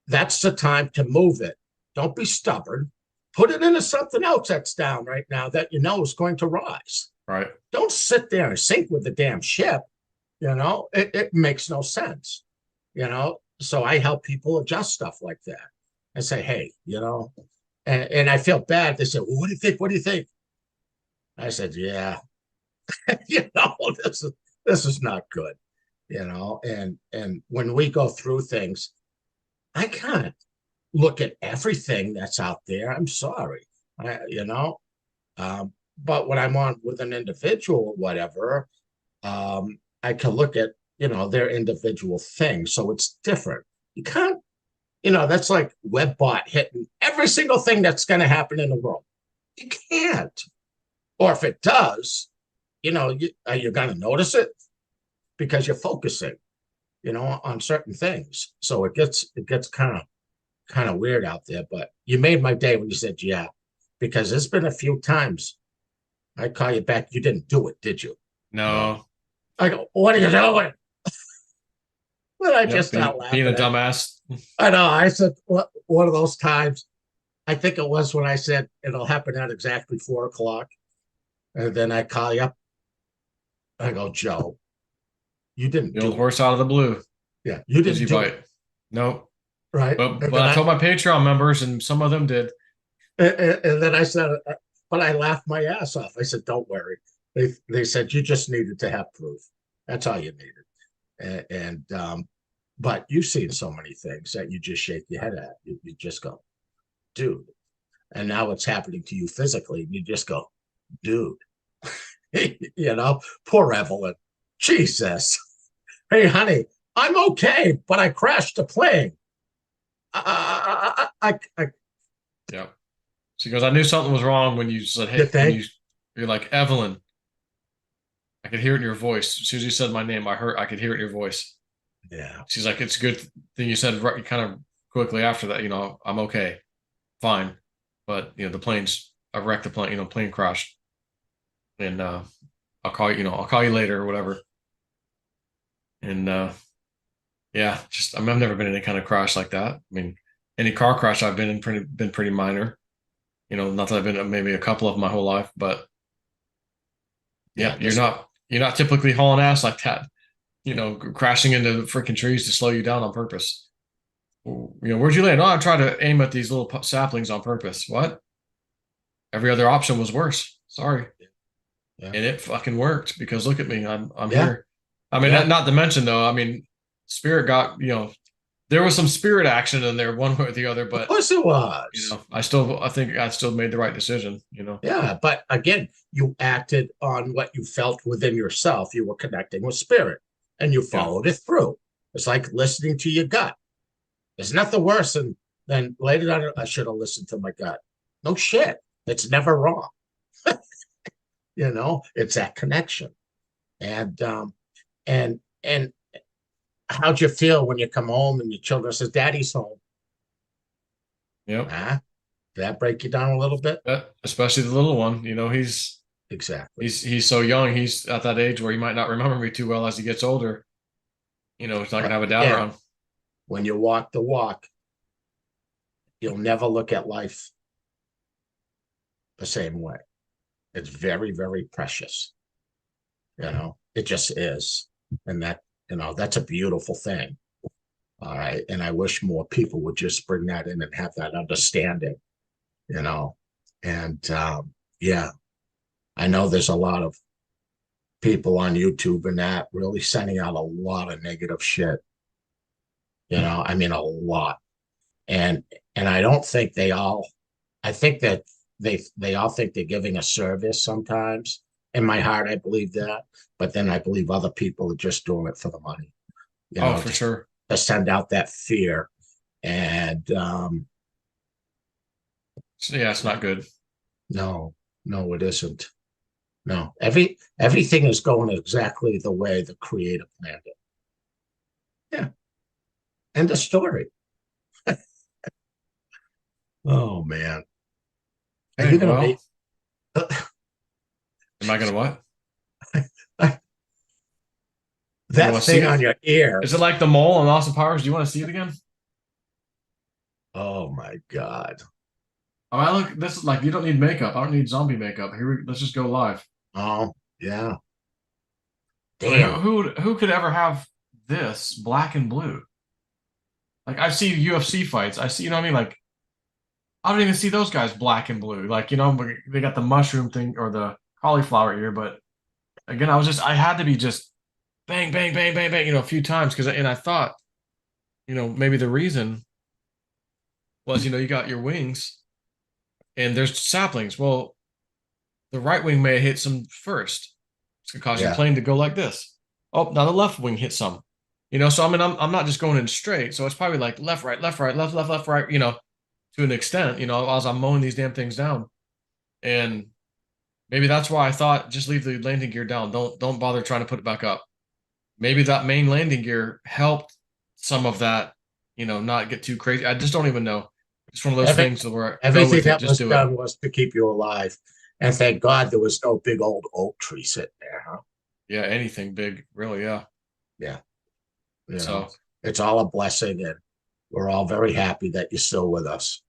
that's the time to move it. Don't be stubborn. Put it into something else that's down right now that is going to rise. Right. Don't sit there and sink with the damn ship. It makes no sense. So I help people adjust stuff like that and say, hey, and I feel bad. They said, well, what do you think? What do you think? I said, yeah, this is not good. And when we go through things, I can't look at everything that's out there. I'm sorry. But when I'm on with an individual or whatever, I can look at, their individual thing. So it's different. You can't, that's like WebBot hitting every single thing that's going to happen in the world. You can't. Or if it does, are you going to notice it? Because you're focusing, on certain things. So it gets kind of weird out there. But you made my day when you said, yeah, because there's been a few times I call you back. You didn't do it, did you? No. I go, what are you doing? But I Yep, just start being a laughing at. dumbass. I know. I said one of those times. I think it was when I said it'll happen at exactly 4 o'clock, and then I call you up. I go, Joe, you didn't The old do it. horse out of the blue Yeah, you gives didn't you do it, bite. Nope. right? But And but then I I told my Patreon members, and some of them did. and then I said, but I laughed my ass off. I said, don't worry. They said you just needed to have proof. That's all you needed. But you've seen so many things that you just shake your head at. You just go, dude. And now it's happening to you physically. And you just go, dude. Poor Evelyn. Jesus. Hey, honey, I'm okay, but I crashed the plane. I Yeah. She goes, I knew something was wrong when you said, you hey, when think? you're like, Evelyn, I could hear it in your voice. As soon as you said my name, I could hear it in your voice. Yeah. She's like, it's a good thing you said right, kind of quickly after that, I'm okay, fine. But, I wrecked the plane, plane crashed. And I'll call you later or whatever. And yeah, I've never been in any kind of crash like that. I mean, any car crash I've been in been pretty minor. Not that I've been in maybe a couple of my whole life, but Yeah. yeah, you're not typically hauling ass like that. Crashing into freaking trees to slow you down on purpose. Where'd you land? Oh, I tried to aim at these little saplings on purpose. What? Every other option was worse. Sorry. Yeah. And it fucking worked because look at me. I'm Yeah. here. I mean, Yeah. not to mention though, I mean, spirit got, there was some spirit action in there one way or the other, Of but course it was. I think I still made the right decision. Yeah. But again, you acted on what you felt within yourself. You were connecting with spirit and you Yeah. followed it through. It's like listening to your gut. There's nothing worse than later on, I should have listened to my gut. No shit. It's never wrong. It's that connection. And how'd you feel when you come home and your children says, Daddy's home? Yep. Huh? Did that break you down a little bit? Especially the little one, he's Exactly. he's so young. He's at that age where he might not remember me too well as he gets older. He's not gonna But have a dad again, around. when you walk the walk, you'll never look at life the same way. It's very, very precious. It just is. And that's a beautiful thing. All right. And I wish more people would just bring that in and have that understanding, you know. And yeah, I know there's a lot of people on YouTube and that really sending out a lot of negative shit. I mean a lot. And I don't think I think that they all think they're giving a service sometimes. In my heart, I believe that. But then I believe other people are just doing it for the money, Oh, for just sure. to send out that fear. And So, yeah, it's not good. no, no, it isn't. No, everything is going exactly the way the creator planned it. Yeah. End of story. Oh man. Are Hey, you gonna well, make am I gonna what? You that want to see thing on it? your ear? Is it like the mole on Austin Powers? Do you want to see it again? Oh my God. Oh, I look. This is like you don't need makeup. I don't need zombie makeup. Let's just go live. Oh yeah. I mean, Damn. who could ever have this black and blue? Like I see UFC fights. I see, what I mean? Like I don't even see those guys black and blue. Like, they got the mushroom thing or the cauliflower ear, but again, I had to be just bang, bang, bang, bang, bang, a few times and I thought, maybe the reason was, you got your wings and there's saplings. Well, the right wing may have hit some first. It's gonna cause your Yeah. plane to go like this. Oh, now the left wing hit some. So I mean, I'm not just going in straight. So it's probably like left, right, left, right, left, left, left, right. To an extent. As I'm mowing these damn things down, and maybe that's why I thought just leave the landing gear down. Don't bother trying to put it back up. Maybe that main landing gear helped some of that. Not get too crazy. I just don't even know. It's one of those Every, things where go everything with it, that just was do it. done was to keep you alive. And thank God there was no big old oak tree sitting there, huh? Yeah, anything big, really. Yeah. Yeah. You know. So. it's all a blessing, and we're all very happy that you're still with us.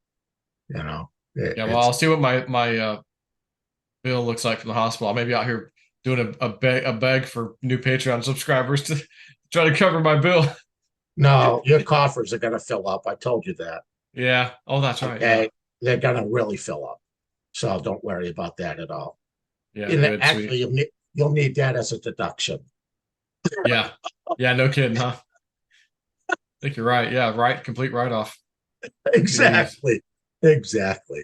Yeah, well, It's I'll see what my bill looks like from the hospital. I may be out here doing a beg for new Patreon subscribers to try to cover my bill. no, your coffers are gonna fill up. I told you that. Yeah. Oh, that's right. Yeah. Okay, they're gonna really fill up. So don't worry about that at all. Yeah. And Good. actually, Sweet. you'll need that as a deduction. Yeah. Yeah. No kidding, huh? I think you're right. Yeah. Right. Complete write off. Jeez. Exactly. Exactly.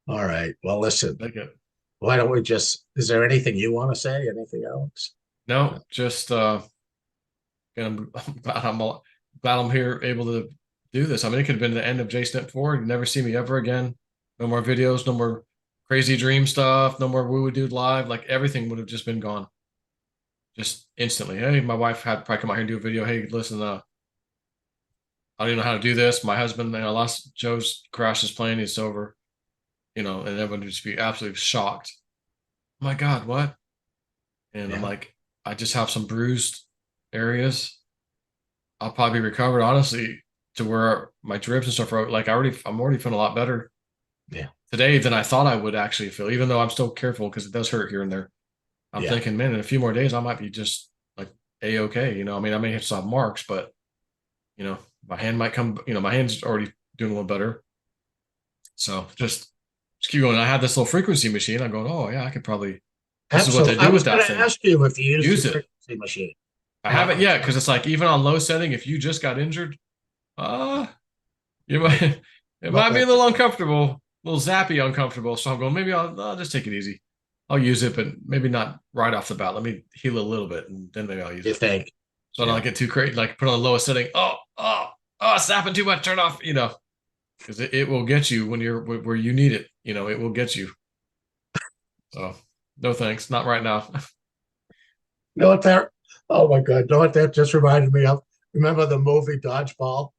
All right. Well, listen, Take it. why don't we just, is there anything you want to say? Anything else? No, just I'm glad I'm here able to do this. I mean, it could have been the end of J Step 4. You'd never see me ever again. No more videos, no more crazy dream stuff, no more Woo Dude Live. Like everything would have just been gone. Just instantly. Hey, my wife had probably come out here and do a video. Hey, listen, I don't even know how to do this. My husband, last Joe's crashed his plane, he's over, and everyone would just be absolutely shocked. Oh my God, what? And I'm Yeah. like, I just have some bruised areas. I'll probably be recovered, honestly, to where my drips and stuff are like I'm already feeling a lot better Yeah. today than I thought I would actually feel, even though I'm still careful because it does hurt here and there. I'm Yeah. thinking, man, in a few more days I might be just like a-okay. I mean, I may have to have marks, but my hand might come, my hand's already doing a little better. So just keep going. I had this little frequency machine. I'm going, oh yeah, I could probably this is what they Absolutely. I do was with going that to thing. ask you if you used the Use it. frequency machine. I haven't Uh, yet because it's like even on low setting, if you just got injured, uh you might it well, might be a that's little uncomfortable, a little zappy uncomfortable. So I'm going, maybe I'll just take it easy. I'll use it, but maybe not right off the bat. Let me heal a little bit and then maybe I'll use you it. think. So I Yeah. don't get too crazy, like put on the lowest setting. Oh, it's zapping too much, turn off, because it will get you when you're where you need it. It will get you. So no thanks, not right now. You know what that? Oh my God! You know what that just reminded me of? Remember the movie Dodgeball?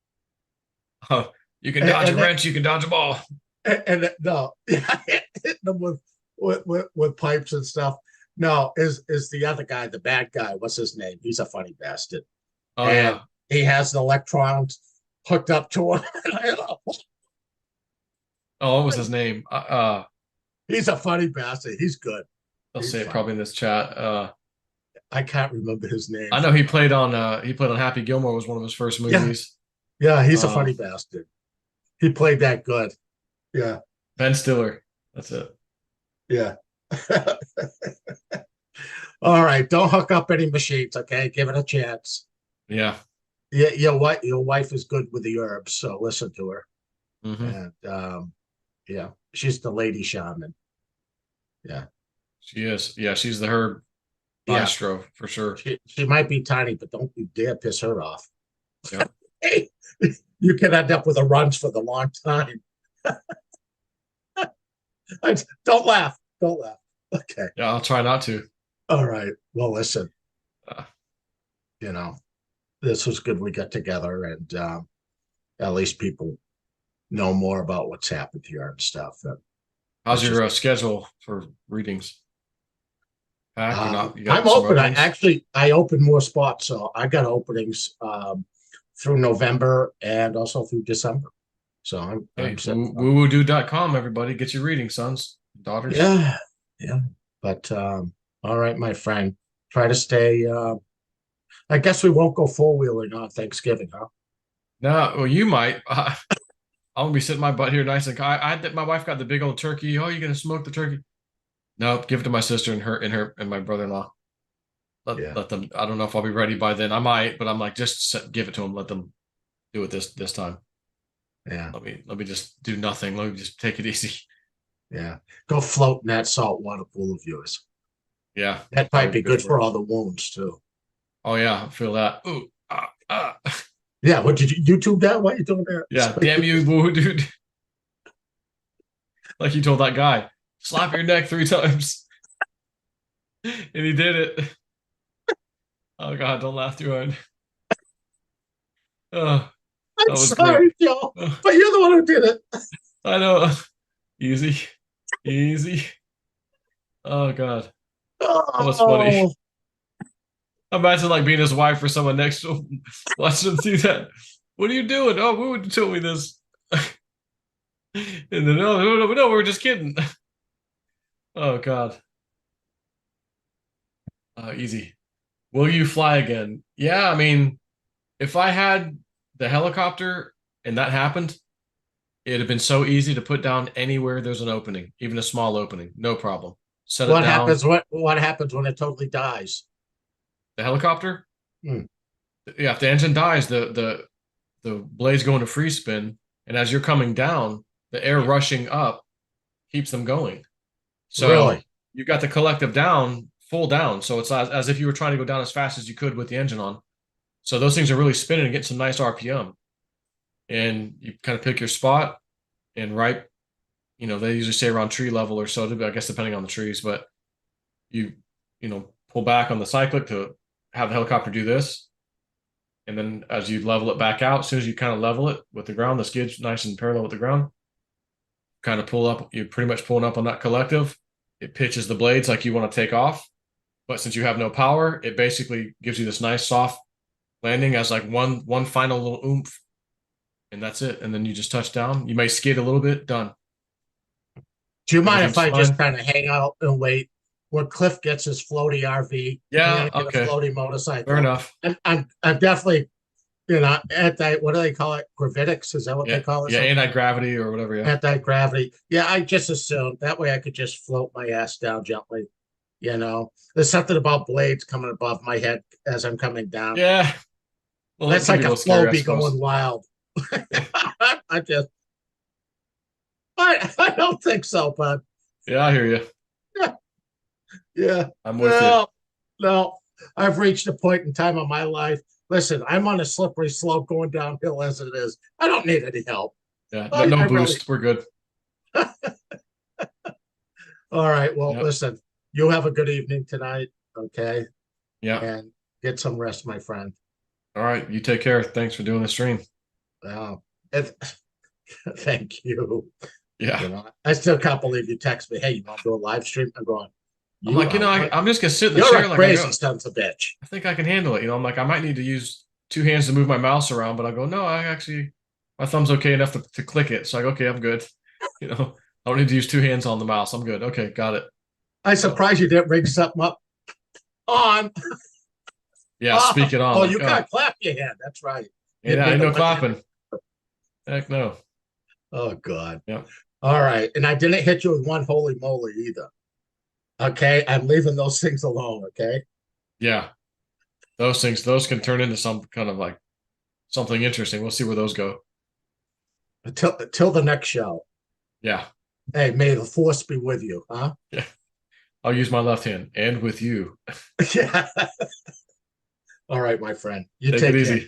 Oh, you can And, dodge a and that, wrench, you can dodge a ball. no, hitting them with pipes and stuff. No, is the other guy, the bad guy? What's his name? He's a funny bastard, Oh and yeah. he has the electrons hooked up to him. Oh, what was his name? He's a funny bastard. He's good. I'll He's say it funny. probably in this chat. I can't remember his name. I know he played on Happy Gilmore was one of his first Yeah, movies. yeah, he's a Uh, funny bastard. He played that good. Yeah, Ben Stiller. That's it. yeah. All right, don't hook up any machines, okay? Give it a chance. Yeah. Yeah, your wife is good with the herbs, so listen to her. Hmm. And yeah, she's the lady shaman. Yeah, She is. Yeah, she's the herb yeah. maestro for sure. She might be tiny, but don't you dare piss her off. Yep. Hey, you can end up with a runs for the long time. Don't laugh. Don't laugh. Okay. Yeah, I'll try not to. All right. Well, listen, Uh, you know, this was good we got together, and at least people know more about what's happened here and stuff. And how's it's your just schedule for readings? Packed or not? You got I'm some open. openings? I opened more spots, so I got openings through November and also through December. So I'm Hey, set. woo-woo-do.com, everybody. Get your reading, sons, daughters. Yeah, yeah. But all right, my friend, try to stay. I guess we won't go four wheeling on Thanksgiving, huh? No, well, you might. I'm gonna be sitting my butt here nice and my wife got the big old turkey. Oh, you gonna smoke the turkey? Nope, give it to my sister and my brother-in-law. Let Yeah, let them. I don't know if I'll be ready by then. I might, but I'm like, give it to them. Let them do it this time. yeah, Let me just do nothing. Let me just take it easy. yeah. Go float in that salt water pool of yours. Yeah, That might probably be be good good for for it. all the wounds too. Oh yeah, I feel that. Ooh, ah. Yeah. What did you YouTube that? Why are you doing that? Yeah, damn you, boo, dude. Like you told that guy, slap your neck 3 times, and he did it. Oh God, don't laugh too hard. Oh, I'm that was great. sorry, Joe, Oh, but you're the one who did it. I know. Easy, easy. Oh God, that was funny. Oh, Imagine like being his wife or someone next to him, watching him do that. What are you doing? Oh, who would tell me this? And then no, we were just kidding. Oh God. Easy. Will you fly again? Yeah, I mean, if I had the helicopter and that happened, it'd have been so easy to put down anywhere there's an opening, even a small opening, no problem. Set it What down. happens? What happens when it totally dies? The helicopter, Hmm. yeah, if the engine dies, the blades go into free spin, and as you're coming down, the air Yeah. rushing up keeps them going. So Really? you got the collective down, full down. So it's as if you were trying to go down as fast as you could with the engine on. So those things are really spinning and getting some nice RPM. And you kind of pick your spot and right, they usually say around tree level or so, I guess depending on the trees, but you, pull back on the cyclic to have the helicopter do this. And then as you level it back out, as soon as you kind of level it with the ground, the skid's nice and parallel with the ground, kind of pull up, you're pretty much pulling up on that collective. It pitches the blades like you want to take off. But since you have no power, it basically gives you this nice soft landing as like one final little oomph, and that's it. And then you just touch down. You may skid a little bit, done. Do you mind if Everything's I just fine. kind of hang out and wait when Cliff gets his floaty RV? I'm Yeah, gonna get a okay. floaty Fair motorcycle. enough. I'm definitely, what do they call it? Gravitics? Is that what they Yeah, call it? yeah, Something anti-gravity or whatever, yeah. anti-gravity. Yeah, I just assumed that way I could just float my ass down gently. There's something about blades coming above my head as I'm coming down. Yeah. Well, it That's can be like a a little scary, I Floby going suppose. wild. Yeah. I just, I don't think so, bud. Yeah, I hear you. Yeah. I'm with you. No, no. I've reached a point in time of my life. Listen, I'm on a slippery slope going downhill as it is. I don't need any help. Yeah, no, I no really. boost. We're good. All right. Well, Yep. listen, you have a good evening tonight. Okay. Yeah. And get some rest, my friend. All right. You take care. Thanks for doing the stream. Wow. And thank you. Yeah. I still can't believe you text me, hey, you want to do a live stream? I'm going, I'm you like, are one. I'm just gonna sit in the You're a chair like I crazy go. son of a bitch. I think I can handle it. I'm like, I might need to use two hands to move my mouse around, but I go, no, I actually, my thumb's okay enough to click it. So I go, okay, I'm good. I don't need to use two hands on the mouse. I'm good. Okay, got it. I'm So surprised you didn't rig something up on. yeah, speak it on. Oh, Like, you oh, can't clap your hand. That's right. and You'd I be ain't the no one to hit. clapping. Heck no. Oh, God. Yeah. All right. And I didn't hit you with one holy moly either. Okay. I'm leaving those things alone. Okay. Yeah. Those can turn into some kind of like something interesting. We'll see where those go. Until the next show. Yeah. Hey, may the force be with you. Huh? Yeah. I'll use my left hand and with you. Yeah. All right, my friend. You Take it take care. easy.